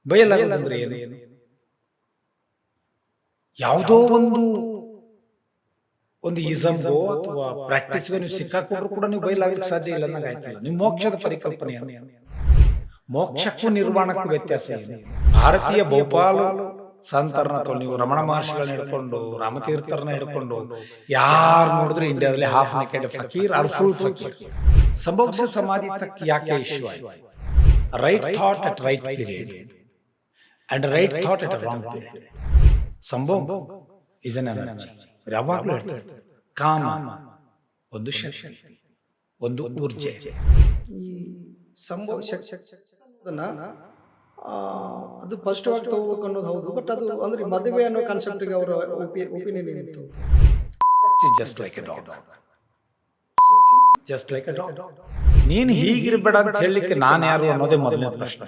ಬಯಲಾಗೋದಂದ್ರೆ ಏನು? ಯಾವುದೋ ಒಂದು ಇಸಮ್ಗೋ ಅಥವಾ ಪ್ರಾಕ್ಟೀಸ್ಗೋ ನೀವು ಸಿಕ್ಕಾಕೊಂಡ್ರು ಕೂಡ ನೀವು ಬಯಲಾಗ್ಲಿಕ್ಕೆ ಸಾಧ್ಯ ಇಲ್ಲ ಅನ್ನಂಗೆ ಆಯ್ತಲ್ಲ. ನೀವು ಮೋಕ್ಷದ ಪರಿಕಲ್ಪನೆ ಏನು? ಮೋಕ್ಷಕ್ಕೂ ನಿರ್ವಾಣಕ್ಕೂ ವ್ಯತ್ಯಾಸ ಏನು? ಭಾರತೀಯ ಬಹುಪಾಲು ಸಂತರನ್ನ ಅಥವಾ ನೀವು ರಮಣ ಮಹರ್ಷಿಗಳನ್ನ ಹಿಡ್ಕೊಂಡು ರಾಮತೀರ್ಥರನ್ನ ಹಿಡ್ಕೊಂಡು ಯಾರು ನೋಡಿದ್ರು ಇಂಡಿಯಾದಲ್ಲಿ half naked fakir or full fakir. ಸಂಭೋಗ ಸಮಾಧಿ ತಕ್ಕ ಯಾಕೆ ಇಶ್ಯೂ ಆಯ್ತು? Right thought at right period and right thought at wrong period. ಸಂಭೋಗ ಇಸ್ ಅನ್ ಎನರ್ಜಿ. ಯಾವಾಗಲೂ ಹೇಳ್ತಾರೆ ಕಾಮ ಒಂದು ಶಕ್ತಿ, ಒಂದು ಊರ್ಜೆ. ಈ ಸಂಭವ ಅದು ಸ್ಪಷ್ಟವಾಗಿ ತಗೋಬೇಕು ಅನ್ನೋದು ಹೌದು. ಬಟ್ ಅದು ಅಂದ್ರೆ ಮದುವೆ ಅನ್ನೋ ಕಾನ್ಸೆಪ್ಟ್ಗೆ ಅವರ ಒಪಿನಿಯನ್ ಏನಿತ್ತು? Just like A dog, just like A dog. ನೀನು ಹೀಗಿರ್ಬೇಡ ಅಂತ ಹೇಳಲಿಕ್ಕೆ ನಾನು ಯಾರು ಅನ್ನೋದೇ ಮೊದಲನೇ ಪ್ರಶ್ನೆ.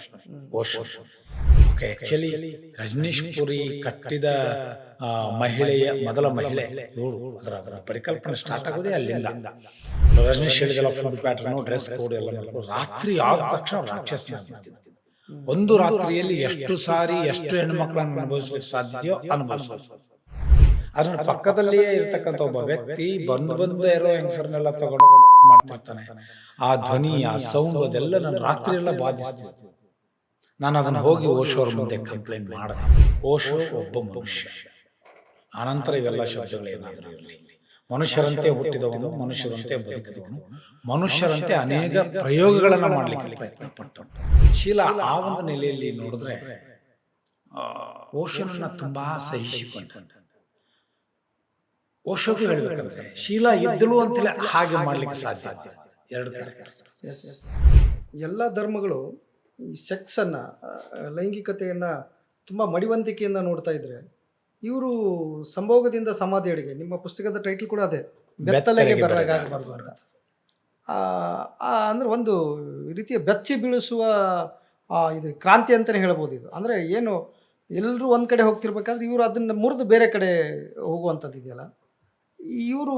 ಓಕೆ, ಆಕ್ಚುಲಿ ರಜನೀಶ್ ಪುರಿ ಕಟ್ಟಿದ ಮಹಿಳೆಯ ಮೊದಲ ಮಹಿಳೆ ಇವಳು. ಅದರ ಪರಿಕಲ್ಪನೆ ಸ್ಟಾರ್ಟ್ ಆಗೋದೇ ಅಲ್ಲಿಂದ. ರಜನೀಶ್ ಹೇಳಿದೆಲ್ಲ ಫುಡ್ ಪ್ಯಾಟರ್ನು, ಡ್ರೆಸ್ ಕೋಡ್ ಎಲ್ಲ ರಾತ್ರಿ ಆದ ತಕ್ಷಣ ರಾಕ್ಷಸನ. ಒಂದು ರಾತ್ರಿಯಲ್ಲಿ ಎಷ್ಟು ಸಾರಿ ಎಷ್ಟು ಹೆಣ್ಮಕ್ಳನ್ನು ಅನುಭವಿಸ್ಲಿಕ್ಕೆ ಸಾಧ್ಯತೆಯೋ ಅನುಭವಿಸೋದು. ಅದ್ರ ಪಕ್ಕದಲ್ಲಿಯೇ ಇರ್ತಕ್ಕಂಥ ಒಬ್ಬ ವ್ಯಕ್ತಿ ಬಂದು ಇರೋ ಹೆಂಗಸರನ್ನೆಲ್ಲ ತಗೊಂಡು ಮಾಡ್ತಿರ್ತಾನೆ. ಆ ಧ್ವನಿ, ಆ ಸೌಂಡ್, ಅದೆಲ್ಲ ನನ್ನ ರಾತ್ರಿ ಎಲ್ಲ ಬಾಧಿಸ್ತಿತ್ತು. ನಾನು ಅದನ್ನು ಹೋಗಿ ಓಶೋ ಅವ್ರ ಮುಂದೆ ಕಂಪ್ಲೇಂಟ್ ಮಾಡಿದೆ. ಓಶೋ ಒಬ್ಬ ಮನುಷ್ಯ. ಆನಂತರ ಇವೆಲ್ಲ ಶಬ್ದಗಳೇನಾದರೂ ಇರಲಿ, ಮನುಷ್ಯರಂತೆ ಹುಟ್ಟಿದವನು, ಮನುಷ್ಯರಂತೆ ಬದುಕಿದವನು, ಮನುಷ್ಯರಂತೆ ಅನೇಕ ಪ್ರಯೋಗಗಳನ್ನು ಮಾಡಲಿಕ್ಕೆ ಪ್ರಯತ್ನ ಪಟ್ಟು ಶೀಲಾ ಆ ಒಂದು ನೆಲೆಯಲ್ಲಿ ನೋಡಿದ್ರೆ ಓಶೋನನ್ನ ತುಂಬಾ ಸಹಿಸಿಕೊಂಡ. ಓಶೋಗೆ ಹೇಳ್ಬೇಕಂದ್ರೆ ಶೀಲಾ ಇದ್ದಳು ಅಂತಲೇ ಹಾಗೆ ಮಾಡ್ಲಿಕ್ಕೆ ಸಾಧ್ಯ. ಎರಡು ಕ್ಯಾರೆಕ್ಟರ್ಸ್. ಎಲ್ಲ ಧರ್ಮಗಳು ಈ ಸೆಕ್ಸನ್ನು, ಲೈಂಗಿಕತೆಯನ್ನು ತುಂಬ ಮಡಿವಂತಿಕೆಯಿಂದ ನೋಡ್ತಾ ಇದ್ರೆ, ಇವರು ಸಂಭೋಗದಿಂದ ಸಮಾಧಿಯಡೆಗೆ, ನಿಮ್ಮ ಪುಸ್ತಕದ ಟೈಟಲ್ ಕೂಡ ಅದೇ, ಬೆತ್ತಲೆಗೆ ಬರಗಾಗಬಾರ್ದು ಅಂತ. ಅಂದರೆ ಒಂದು ರೀತಿಯ ಬೆಚ್ಚಿ ಬೀಳಿಸುವ ಇದು ಕ್ರಾಂತಿ ಅಂತಲೇ ಹೇಳ್ಬೋದು. ಇದು ಅಂದರೆ ಏನು, ಎಲ್ಲರೂ ಒಂದು ಕಡೆ ಹೋಗ್ತಿರ್ಬೇಕಾದ್ರೆ ಇವರು ಅದನ್ನು ಮುರಿದು ಬೇರೆ ಕಡೆ ಹೋಗುವಂಥದ್ದು ಇದೆಯಲ್ಲ, ಇವರು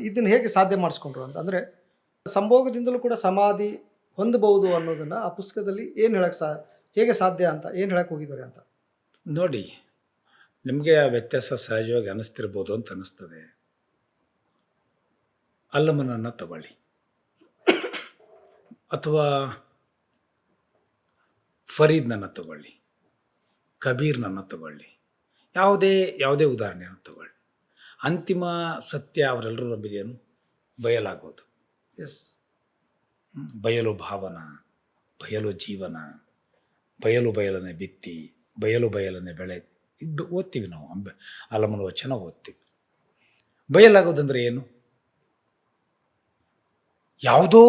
ಇದನ್ನು ಹೇಗೆ ಸಾಧ್ಯ ಮಾಡಿಸ್ಕೊಂಡ್ರು ಅಂತ. ಅಂದರೆ ಸಂಭೋಗದಿಂದಲೂ ಕೂಡ ಸಮಾಧಿ ಹೊಂದಬಹುದು ಅನ್ನೋದನ್ನು ಆ ಪುಸ್ತಕದಲ್ಲಿ ಏನು ಹೇಳಕ್ಕೆ ಹೇಗೆ ಸಾಧ್ಯ ಅಂತ ಏನು ಹೇಳಕ್ಕೆ ಹೋಗಿದ್ದಾರೆ ಅಂತ ನೋಡಿ. ನಿಮಗೆ ಆ ವ್ಯತ್ಯಾಸ ಸಹಜವಾಗಿ ಅನ್ನಿಸ್ತಿರ್ಬೋದು ಅಂತ ಅನ್ನಿಸ್ತದೆ. ಅಲ್ಲಮನನ್ನು ತಗೊಳ್ಳಿ ಅಥವಾ ಫರೀದ್ನನ್ನು ತಗೊಳ್ಳಿ, ಕಬೀರ್ನನ್ನು ತಗೊಳ್ಳಿ, ಯಾವುದೇ ಉದಾಹರಣೆಯನ್ನು ತಗೊಳ್ಳಿ. ಅಂತಿಮ ಸತ್ಯ ಅವರೆಲ್ಲರೂ ನಂಬಿದೇನು? ಬಯಲಾಗೋದು. ಎಸ್, ಬಯಲು ಭಾವನ, ಬಯಲು ಜೀವನ, ಬಯಲನೆ ಬಿತ್ತಿ, ಬಯಲನೆ ಬೆಳೆ. ಇದು ಓದ್ತೀವಿ ನಾವು, ಅಲ್ಲಮನ ವಚನ ಓದ್ತೀವಿ. ಬಯಲಾಗೋದಂದ್ರೆ ಏನು? ಯಾವುದೋ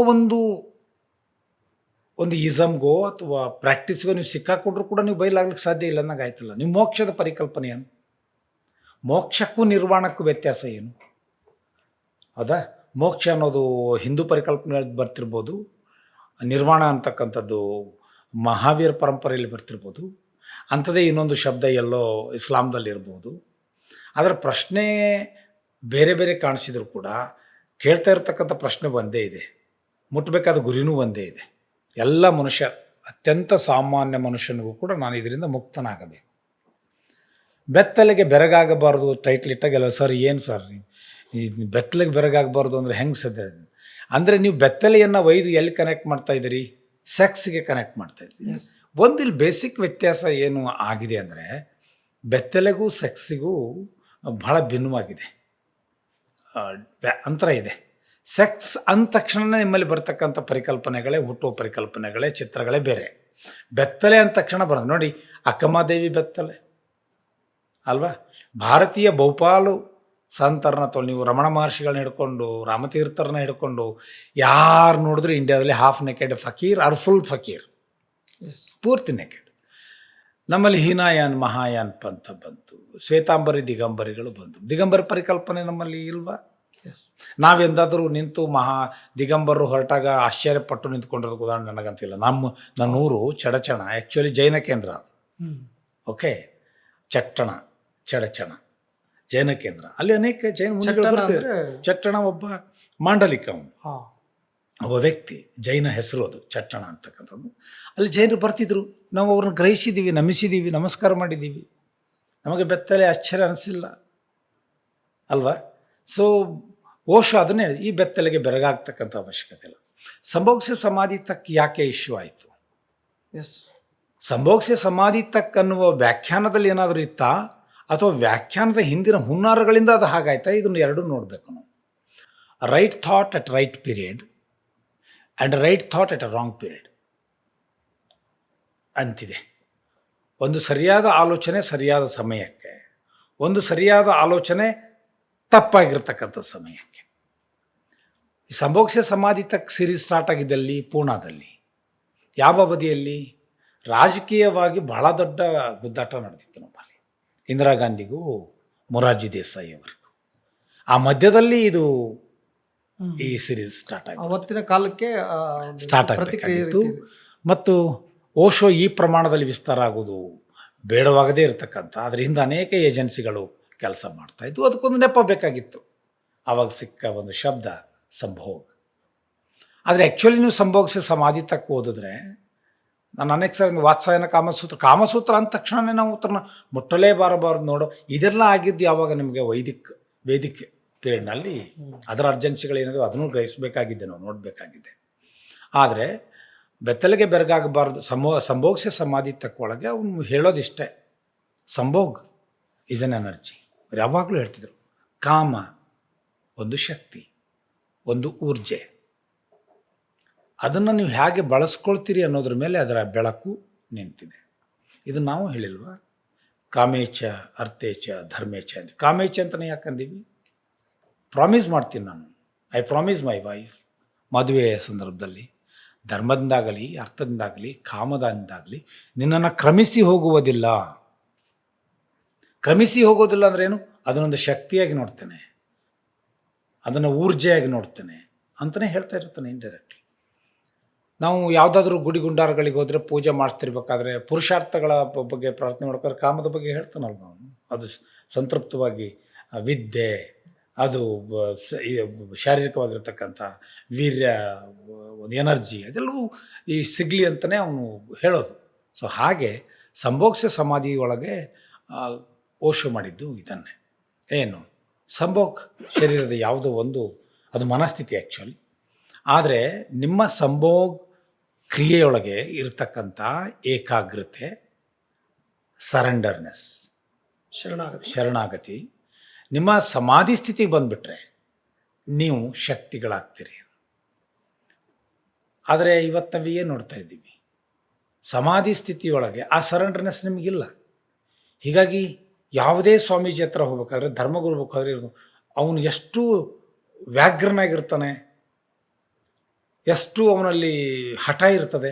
ಒಂದು ಇಸಮ್ಗೋ ಅಥವಾ ಪ್ರಾಕ್ಟೀಸ್ಗೋ ನೀವು ಸಿಕ್ಕಾಕೊಂಡ್ರು ಕೂಡ ನೀವು ಬಯಲಾಗ್ಲಿಕ್ಕೆ ಸಾಧ್ಯ ಇಲ್ಲ ಅನ್ನಂಗೆ ಆಯ್ತಲ್ಲ. ನೀವು ಮೋಕ್ಷದ ಪರಿಕಲ್ಪನೆ ಏನು? ಮೋಕ್ಷಕ್ಕೂ ನಿರ್ವಾಣಕ್ಕೂ ವ್ಯತ್ಯಾಸ ಏನು? ಹೌದಾ? ಮೋಕ್ಷ ಅನ್ನೋದು ಹಿಂದೂ ಪರಿಕಲ್ಪನೆ ಬರ್ತಿರ್ಬೋದು, ನಿರ್ವಾಣ ಅಂತಕ್ಕಂಥದ್ದು ಮಹಾವೀರ ಪರಂಪರೆಯಲ್ಲಿ ಬರ್ತಿರ್ಬೋದು, ಅಂಥದ್ದೇ ಇನ್ನೊಂದು ಶಬ್ದ ಎಲ್ಲೋ ಇಸ್ಲಾಂದಲ್ಲಿ ಇರ್ಬೋದು. ಅದರ ಪ್ರಶ್ನೆ ಬೇರೆ ಬೇರೆ ಕಾಣಿಸಿದ್ರು ಕೂಡ ಕೇಳ್ತಾ ಇರತಕ್ಕಂಥ ಪ್ರಶ್ನೆ ಒಂದೇ ಇದೆ, ಮುಟ್ಟಬೇಕಾದ ಗುರಿನೂ ಒಂದೇ ಇದೆ. ಎಲ್ಲ ಮನುಷ್ಯ, ಅತ್ಯಂತ ಸಾಮಾನ್ಯ ಮನುಷ್ಯನಿಗೂ ಕೂಡ ನಾನು ಇದರಿಂದ ಮುಕ್ತನಾಗಬೇಕು. ಬೆತ್ತಲೆಗೆ ಬೆರಗಾಗಬಾರ್ದು ಟೈಟ್ಲ್ ಇಟ್ಟಾಗೆಲ್ಲ, ಸರ್ ಏನು ಸರ್ ಈ ಬೆತ್ತಲೆಗೆ ಬೆರಗಾಗಬಾರ್ದು ಅಂದರೆ ಹೆಂಗೆ ಸದ್ಯ? ಅಂದರೆ ನೀವು ಬೆತ್ತಲೆಯನ್ನು ಒಯ್ದು ಎಲ್ಲಿ ಕನೆಕ್ಟ್ ಮಾಡ್ತಾ ಇದ್ದೀರಿ? ಸೆಕ್ಸ್ಗೆ ಕನೆಕ್ಟ್ ಮಾಡ್ತಾ ಇದ್ದೀರಿ. ಇಲ್ಲಿ ಬೇಸಿಕ್ ವ್ಯತ್ಯಾಸ ಏನು ಆಗಿದೆ ಅಂದರೆ, ಬೆತ್ತಲೆಗೂ ಸೆಕ್ಸಿಗೂ ಬಹಳ ಭಿನ್ನವಾಗಿದೆ, ಅಂತರ ಇದೆ. ಸೆಕ್ಸ್ ಅಂದ ತಕ್ಷಣ ನಿಮ್ಮಲ್ಲಿ ಬರ್ತಕ್ಕಂಥ ಪರಿಕಲ್ಪನೆಗಳೇ, ಹುಟ್ಟುವ ಪರಿಕಲ್ಪನೆಗಳೇ, ಚಿತ್ರಗಳೇ ಬೇರೆ. ಬೆತ್ತಲೆ ಅಂದ ತಕ್ಷಣ ಬರೋದು ನೋಡಿ, ಅಕ್ಕಮಹಾದೇವಿ ಬೆತ್ತಲೆ ಅಲ್ವಾ? ಭಾರತೀಯ ಬಹುಪಾಲು ಸಂತರನ್ನ ತೊಗೊಳ್ಳಿ, ನೀವು ರಮಣ ಮಹರ್ಷಿಗಳನ್ನ ಹಿಡ್ಕೊಂಡು ರಾಮತೀರ್ಥರನ್ನ ಹಿಡ್ಕೊಂಡು ಯಾರು ನೋಡಿದ್ರು ಇಂಡಿಯಾದಲ್ಲಿ half naked fakir or full ಫಕೀರ್, ಪೂರ್ತಿ ನೆಕೆಡ್. ನಮ್ಮಲ್ಲಿ ಹೀನಾಯಾನ್ ಮಹಾಯಾನ್ ಪಂಥ ಬಂತು, ಶ್ವೇತಾಂಬರಿ ದಿಗಂಬರಿಗಳು ಬಂತು. ದಿಗಂಬರ ಪರಿಕಲ್ಪನೆ ನಮ್ಮಲ್ಲಿ ಇಲ್ವಾ? ನಾವೆಂದಾದರೂ ನಿಂತು ದಿಗಂಬರರು ಹೊರಟಾಗ ಆಶ್ಚರ್ಯಪಟ್ಟು ನಿಂತ್ಕೊಂಡಿರೋದು ಉದಾಹರಣೆ ನನಗಂತಿಲ್ಲ. ನನ್ನ ಊರು ಚಡಚಣ, ಆ್ಯಕ್ಚುಲಿ ಜೈನ ಕೇಂದ್ರ. ಓಕೆ, ಚಡಚಣ ಜೈನ ಕೇಂದ್ರ. ಅಲ್ಲಿ ಅನೇಕ ಜೈನ ಮುನಿಗಳು. ಚಟ್ಟಣ ಒಬ್ಬ ಮಾಂಡಲಿಕ ಅವನು. ಒಬ್ಬ ವ್ಯಕ್ತಿ, ಜೈನ ಹೆಸರು ಅದು ಚಟ್ಟಣ ಅಂತಕ್ಕಂಥದ್ದು. ಅಲ್ಲಿ ಜೈನರು ಬರ್ತಿದ್ರು, ನಾವು ಅವ್ರನ್ನ ಗ್ರಹಿಸಿದ್ದೀವಿ, ನಮಿಸಿದ್ದೀವಿ, ನಮಸ್ಕಾರ ಮಾಡಿದ್ದೀವಿ, ನಮಗೆ ಬೆತ್ತಲೆ ಆಶ್ಚರ್ಯ ಅನಿಸಿಲ್ಲ ಅಲ್ವಾ. ಸೊ ಓಶೋ ಅದನ್ನೇ ಹೇಳಿದ, ಈ ಬೆತ್ತಲೆಗೆ ಬೆರಗಾಗ್ತಕ್ಕಂಥ ಅವಶ್ಯಕತೆ ಇಲ್ಲ. ಸಂಭೋಗ್ಸ ಸಮಾಧಿ ತಕ್ ಯಾಕೆ ಇಶ್ಯೂ ಆಯಿತು? ಎಸ್, ಸಂಭೋಗ್ಸ ಸಮಾಧಿ ತಕ್ ಅನ್ನುವ ವ್ಯಾಖ್ಯಾನದಲ್ಲಿ ಏನಾದರೂ ಇತ್ತಾ, ಅಥವಾ ವ್ಯಾಖ್ಯಾನದ ಹಿಂದಿನ ಹುನ್ನಾರಗಳಿಂದ ಅದು ಹಾಗಾಯ್ತಾ? ಇದನ್ನು ಎರಡೂ ನೋಡಬೇಕು ನಾವು. Right thought at right period and right thought at a wrong period ಅಂತಿದೆ. ಒಂದು ಸರಿಯಾದ ಆಲೋಚನೆ ಸರಿಯಾದ ಸಮಯಕ್ಕೆ, ಒಂದು ಸರಿಯಾದ ಆಲೋಚನೆ ತಪ್ಪಾಗಿರ್ತಕ್ಕಂಥ ಸಮಯಕ್ಕೆ. ಈ ಸಂಭೋಗ್ಸ ಸಮಾಧಿ ತಕ್ ಸೀರೀಸ್ ಸ್ಟಾರ್ಟ್ ಆಗಿದ್ದಲ್ಲಿ ಪೂನಾದಲ್ಲಿ ಯಾವ ಅವಧಿಯಲ್ಲಿ? ರಾಜಕೀಯವಾಗಿ ಬಹಳ ದೊಡ್ಡ ಗುದ್ದಾಟ ನಡೆದಿತ್ತು ನಮ್ಮಲ್ಲಿ, ಇಂದಿರಾ ಗಾಂಧಿಗೂ ಮೊರಾರ್ಜಿ ದೇಸಾಯಿ ಅವರಿಗೂ. ಆ ಮಧ್ಯದಲ್ಲಿ ಇದು ಈ ಸೀರೀಸ್ ಸ್ಟಾರ್ಟ್ ಆಗಿದೆ. ಅವತ್ತಿನ ಕಾಲಕ್ಕೆ ಸ್ಟಾರ್ಟ್ ಆಗಬೇಕಾಗಿತ್ತು. ಮತ್ತು ಓಶೋ ಈ ಪ್ರಮಾಣದಲ್ಲಿ ವಿಸ್ತಾರ ಆಗೋದು ಬೇಡವಾಗದೇ ಇರತಕ್ಕಂಥ, ಅದರಿಂದ ಅನೇಕ ಏಜೆನ್ಸಿಗಳು ಕೆಲಸ ಮಾಡ್ತಾಯಿದ್ವು. ಅದಕ್ಕೊಂದು ನೆಪ ಬೇಕಾಗಿತ್ತು. ಆವಾಗ ಸಿಕ್ಕ ಒಂದು ಶಬ್ದ ಸಂಭೋಗ್. ಆದರೆ ಆ್ಯಕ್ಚುಲಿ ನೀವು ಸಂಭೋಗ್ಸ ಸಮಾಧಿ ತಕ್ಕ ಓದಿದ್ರೆ, ನಾನು ಅನೇಕ ಸರಿ ವಾತ್ಸಾಯನ ಕಾಮಸೂತ್ರ ಅಂದ ತಕ್ಷಣವೇ ನಾವು ಉತ್ತರನ ಮುಟ್ಟಲೇಬಾರಬಾರ್ದು ನೋಡೋ, ಇದೆಲ್ಲ ಆಗಿದ್ದು ಯಾವಾಗ ನಿಮಗೆ ವೇದಿಕ್ ಪೀರಿಯಡ್ನಲ್ಲಿ. ಅದರ ಅರ್ಜೆನ್ಸಿಗಳೇನಿದೆ ಅದನ್ನು ಗ್ರಹಿಸಬೇಕಾಗಿದ್ದೆ, ನಾವು ನೋಡಬೇಕಾಗಿದೆ. ಆದರೆ ಬೆತ್ತಲೆಗೆ ಬೆರಗಾಗಬಾರ್ದು. ಸಂಭೋಗ್ಸ ಸಮಾಧಿ ತಕ್ಕೊಳಗೆ ಅವನು ಹೇಳೋದಿಷ್ಟೇ, ಸಂಭೋಗ್ ಈಸ್ ಎನ್ ಎನರ್ಜಿ. ಯಾವಾಗಲೂ ಹೇಳ್ತಿದ್ರು, ಕಾಮ ಒಂದು ಶಕ್ತಿ, ಒಂದು ಊರ್ಜೆ. ಅದನ್ನು ನೀವು ಹೇಗೆ ಬಳಸ್ಕೊಳ್ತೀರಿ ಅನ್ನೋದ್ರ ಮೇಲೆ ಅದರ ಬೆಳಕು ನಿಂತಿದೆ. ಇದು ನಾವು ಹೇಳಿಲ್ವಾ? ಕಾಮೇಚ ಅರ್ಥೇಚ ಧರ್ಮೇಚ ಅಂತ. ಕಾಮೇಚ ಅಂತಲೇ ಯಾಕಂದೀವಿ? ಪ್ರಾಮಿಸ್ ಮಾಡ್ತೀನಿ ನಾನು, ಐ ಪ್ರಾಮಿಸ್ ಮೈ ವೈಫ್. ಮದುವೆಯ ಸಂದರ್ಭದಲ್ಲಿ ಧರ್ಮದಿಂದಾಗಲಿ ಅರ್ಥದಿಂದಾಗಲಿ ಕಾಮದಿಂದಾಗಲಿ ನಿನ್ನನ್ನು ಕ್ರಮಿಸಿ ಹೋಗುವುದಿಲ್ಲ. ಕ್ರಮಿಸಿ ಹೋಗೋದಿಲ್ಲ ಅಂದ್ರೆ ಏನು? ಅದನ್ನೊಂದು ಶಕ್ತಿಯಾಗಿ ನೋಡ್ತೇನೆ, ಅದನ್ನು ಊರ್ಜೆಯಾಗಿ ನೋಡ್ತೇನೆ ಅಂತಲೇ ಹೇಳ್ತಾ ಇರ್ತಾನೆ ಇಂಡೈರೆಕ್ಟ್ಲಿ. ನಾವು ಯಾವುದಾದ್ರೂ ಗುಡಿ ಗುಂಡಾರಗಳಿಗೆ ಹೋದರೆ ಪೂಜೆ ಮಾಡಿಸ್ತಿರ್ಬೇಕಾದ್ರೆ ಪುರುಷಾರ್ಥಗಳ ಬಗ್ಗೆ ಪ್ರಾರ್ಥನೆ ಮಾಡ್ಬೇಕಾದ್ರೆ ಕಾಮದ ಬಗ್ಗೆ ಹೇಳ್ತಾನಲ್ವ ಅವನು. ಅದು ಸಂತೃಪ್ತವಾಗಿ ವಿದ್ಯೆ, ಅದು ಶಾರೀರಿಕವಾಗಿರ್ತಕ್ಕಂಥ ವೀರ್ಯ, ಒಂದು ಎನರ್ಜಿ, ಅದೆಲ್ಲವೂ ಈ ಸಿಗಲಿ ಅಂತಲೇ ಅವನು ಹೇಳೋದು. ಸೊ ಹಾಗೆ ಸಂಭೋಗ್ಸ ಸಮಾಧಿ ಒಳಗೆ ಓಶೋ ಮಾಡಿದ್ದು ಇದನ್ನೇ. ಏನು? ಸಂಭೋಗ್ ಶರೀರದ ಯಾವುದೋ ಒಂದು, ಅದು ಮನಸ್ಥಿತಿ ಆ್ಯಕ್ಚುಲಿ. ಆದರೆ ನಿಮ್ಮ ಸಂಭೋಗ್ ಕ್ರಿಯೆಯೊಳಗೆ ಇರತಕ್ಕಂಥ ಏಕಾಗ್ರತೆ, ಸರೆಂಡರ್ನೆಸ್, ಶರಣಾಗತಿ ನಿಮ್ಮ ಸಮಾಧಿ ಸ್ಥಿತಿಗೆ ಬಂದುಬಿಟ್ರೆ ನೀವು ಶಕ್ತಿಗಳಾಗ್ತೀರಿ. ಆದರೆ ಇವತ್ತು ನಾವು ಏನು ನೋಡ್ತಾ ಇದ್ದೀವಿ? ಸಮಾಧಿ ಸ್ಥಿತಿಯೊಳಗೆ ಆ ಸರೆಂಡರ್ನೆಸ್ ನಿಮಗಿಲ್ಲ. ಹೀಗಾಗಿ ಯಾವುದೇ ಸ್ವಾಮೀಜಿ ಹತ್ರ ಹೋಗ್ಬೇಕಾದ್ರೆ, ಧರ್ಮಗುರು ಹೋಗ್ಬೇಕಾದ್ರೆ ಅವನು ಎಷ್ಟು ವ್ಯಾಘ್ರನಾಗಿರ್ತಾನೆ, ಎಷ್ಟು ಅವನಲ್ಲಿ ಹಠ ಇರ್ತದೆ.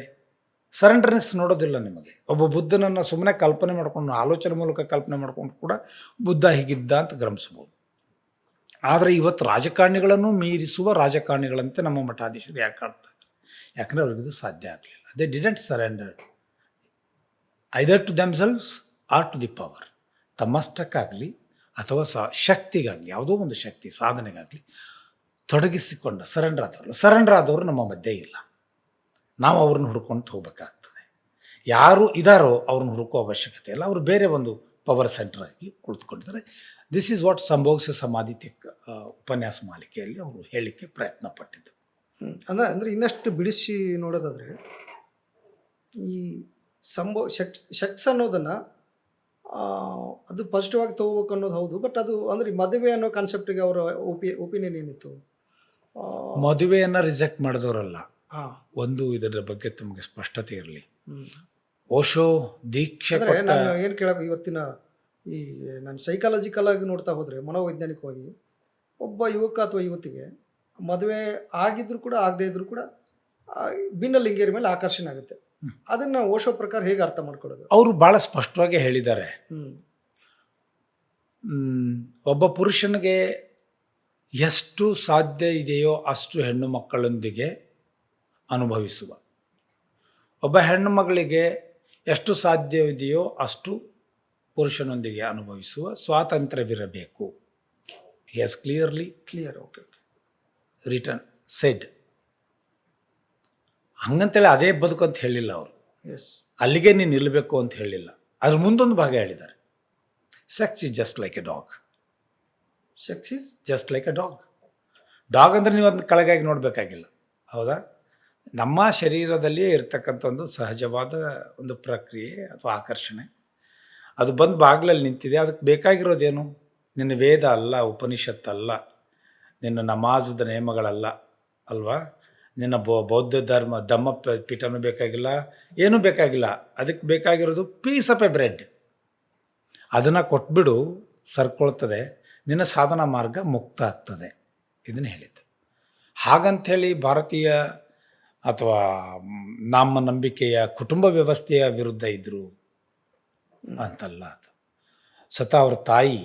ಸರೆಂಡರ್ನೆಸ್ ನೋಡೋದಿಲ್ಲ ನಿಮಗೆ. ಒಬ್ಬ ಬುದ್ಧನನ್ನು ಸುಮ್ಮನೆ ಕಲ್ಪನೆ ಮಾಡ್ಕೊಂಡು, ಆಲೋಚನೆ ಮೂಲಕ ಕಲ್ಪನೆ ಮಾಡ್ಕೊಂಡು ಕೂಡ ಬುದ್ಧ ಹೀಗಿದ್ದ ಅಂತ ಗಮನಿಸ್ಬೋದು. ಆದರೆ ಇವತ್ತು ರಾಜಕಾರಣಿಗಳನ್ನು ಮೀರಿಸುವ ರಾಜಕಾರಣಿಗಳಂತೆ ನಮ್ಮ ಮಠಾಧೀಶರು ಯಾಕೆ ಕಾಡ್ತಾರೆ? ಯಾಕಂದರೆ ಅವ್ರಿಗಿದು ಸಾಧ್ಯ ಆಗಲಿಲ್ಲ. They didn't surrender either to themselves or to the power. ತಮ್ಮಷ್ಟಕ್ಕಾಗಲಿ ಅಥವಾ ಶಕ್ತಿಗಾಗಲಿ, ಯಾವುದೋ ಒಂದು ಶಕ್ತಿ ಸಾಧನೆಗಾಗಲಿ ತೊಡಗಿಸಿಕೊಂಡ ಸರೆಂಡರ್ ಆದವರು ನಮ್ಮ ಮಧ್ಯೆ ಇಲ್ಲ. ನಾವು ಅವ್ರನ್ನ ಹುಡ್ಕೊಂಡು ಹೋಗ್ಬೇಕಾಗ್ತದೆ. ಯಾರು ಇದ್ದಾರೋ ಅವ್ರನ್ನ ಹುಡುಕೋ ಅವಶ್ಯಕತೆ ಇಲ್ಲ. ಅವರು ಬೇರೆ ಒಂದು ಪವರ್ ಸೆಂಟರ್ ಆಗಿ ಕುಳಿತುಕೊಂಡಿದ್ದಾರೆ. ದಿಸ್ ಈಸ್ ವಾಟ್ ಸಂಭೋಗ್ಸ ಸಮಾಧಿ ಉಪನ್ಯಾಸ ಮಾಲಿಕೆಯಲ್ಲಿ ಅವರು ಹೇಳಲಿಕ್ಕೆ ಪ್ರಯತ್ನ ಪಟ್ಟಿದ್ದು. ಅಂದರೆ ಇನ್ನಷ್ಟು ಬಿಡಿಸಿ ನೋಡೋದಾದರೆ, ಈ ಸೆಕ್ಸ್ ಅನ್ನೋದನ್ನು ಅದು ಪಾಸಿಟಿವ್ ಆಗಿ ತೊಗೋಬೇಕು ಅನ್ನೋದು ಹೌದು. ಬಟ್ ಅದು ಅಂದರೆ ಮದುವೆ ಅನ್ನೋ ಕಾನ್ಸೆಪ್ಟಿಗೆ ಅವರ ಒಪಿನಿಯನ್ ಏನಿತ್ತು? ಮದುವೆಯನ್ನು ರಿಜೆಕ್ಟ್ ಮಾಡಿದವರಲ್ಲ. ಒಂದು ಇದರ ಬಗ್ಗೆ ತಮಗೆ ಸ್ಪಷ್ಟತೆ ಇರಲಿ. ಓಶೋ ದೀಕ್ಷೆ ನಾನು ಏನು ಕೇಳಬೇಕು, ಇವತ್ತಿನ ಈ ನಾನು ಸೈಕಾಲಜಿಕಲ್ ಆಗಿ ನೋಡ್ತಾ ಹೋದರೆ, ಮನೋವೈಜ್ಞಾನಿಕವಾಗಿ ಒಬ್ಬ ಯುವಕ ಅಥವಾ ಯುವತಿಗೆ ಮದುವೆ ಆಗಿದ್ರು ಕೂಡ ಆಗದೇ ಇದ್ರು ಕೂಡ ಭಿನ್ನಲಿಂಗಿಯರ ಮೇಲೆ ಆಕರ್ಷಣೆ ಆಗುತ್ತೆ. ಅದನ್ನು ಓಶೋ ಪ್ರಕಾರ ಹೇಗೆ ಅರ್ಥ ಮಾಡ್ಕೊಳ್ಳೋದು? ಅವರು ಭಾಳ ಸ್ಪಷ್ಟವಾಗಿ ಹೇಳಿದ್ದಾರೆ. ಒಬ್ಬ ಪುರುಷನಿಗೆ ಎಷ್ಟು ಸಾಧ್ಯ ಇದೆಯೋ ಅಷ್ಟು ಹೆಣ್ಣು ಮಕ್ಕಳೊಂದಿಗೆ ಅನುಭವಿಸುವ, ಒಬ್ಬ ಹೆಣ್ಣು ಮಗಳಿಗೆ ಎಷ್ಟು ಸಾಧ್ಯವಿದೆಯೋ ಅಷ್ಟು ಪುರುಷನೊಂದಿಗೆ ಅನುಭವಿಸುವ ಸ್ವಾತಂತ್ರ್ಯವಿರಬೇಕು. He has clear okay return said. ಹಂಗಂತೇಳಿ ಅದೇ ಬದುಕು ಅಂತ ಹೇಳಿಲ್ಲ ಅವರು, ಎಸ್. ಅಲ್ಲಿಗೆ ನೀನು ನಿಲ್ಲಬೇಕು ಅಂತ ಹೇಳಿಲ್ಲ. ಅದ್ರ ಮುಂದೊಂದು ಭಾಗ ಹೇಳಿದ್ದಾರೆ, sex is just like A dog. Sex is just like A dog. Dog ಅಂದರೆ ನೀವು ಅದನ್ನ ಕೆಳಗಾಗಿ ನೋಡಬೇಕಾಗಿಲ್ಲ, ಹೌದಾ? ನಮ್ಮ ಶರೀರದಲ್ಲಿ ಇರ್ತಕ್ಕಂಥ ಒಂದು ಸಹಜವಾದ ಒಂದು ಪ್ರಕ್ರಿಯೆ ಅಥವಾ ಆಕರ್ಷಣೆ, ಅದು ಬಂದು ಬಾಗಿಲಲ್ಲಿ ನಿಂತಿದೆ. ಅದಕ್ಕೆ ಬೇಕಾಗಿರೋದೇನು? ನಿನ್ನ ವೇದ ಅಲ್ಲ, ಉಪನಿಷತ್ತಲ್ಲ, ನಿನ್ನ ನಮಾಜದ ನಿಯಮಗಳಲ್ಲ, ಅಲ್ವಾ? ನಿನ್ನ ಬೌದ್ಧ ಧಮ್ಮ ಪೀಠನೂ ಬೇಕಾಗಿಲ್ಲ, ಏನೂ ಬೇಕಾಗಿಲ್ಲ. ಅದಕ್ಕೆ ಬೇಕಾಗಿರೋದು ಪೀಸ್ ಆಫ್ ಎ ಬ್ರೆಡ್. ಅದನ್ನು ಕೊಟ್ಬಿಡು, ಸರ್ಕೊಳ್ತದೆ, ನಿನ್ನ ಸಾಧನಾ ಮಾರ್ಗ ಮುಕ್ತ ಆಗ್ತದೆ. ಇದನ್ನು ಹೇಳಿದ್ದು. ಹಾಗಂಥೇಳಿ ಭಾರತೀಯ ಅಥವಾ ನಮ್ಮ ನಂಬಿಕೆಯ ಕುಟುಂಬ ವ್ಯವಸ್ಥೆಯ ವಿರುದ್ಧ ಇದ್ದರು ಅಂತಲ್ಲ. ಅದು ಸ್ವತಃ ಅವ್ರ ತಾಯಿ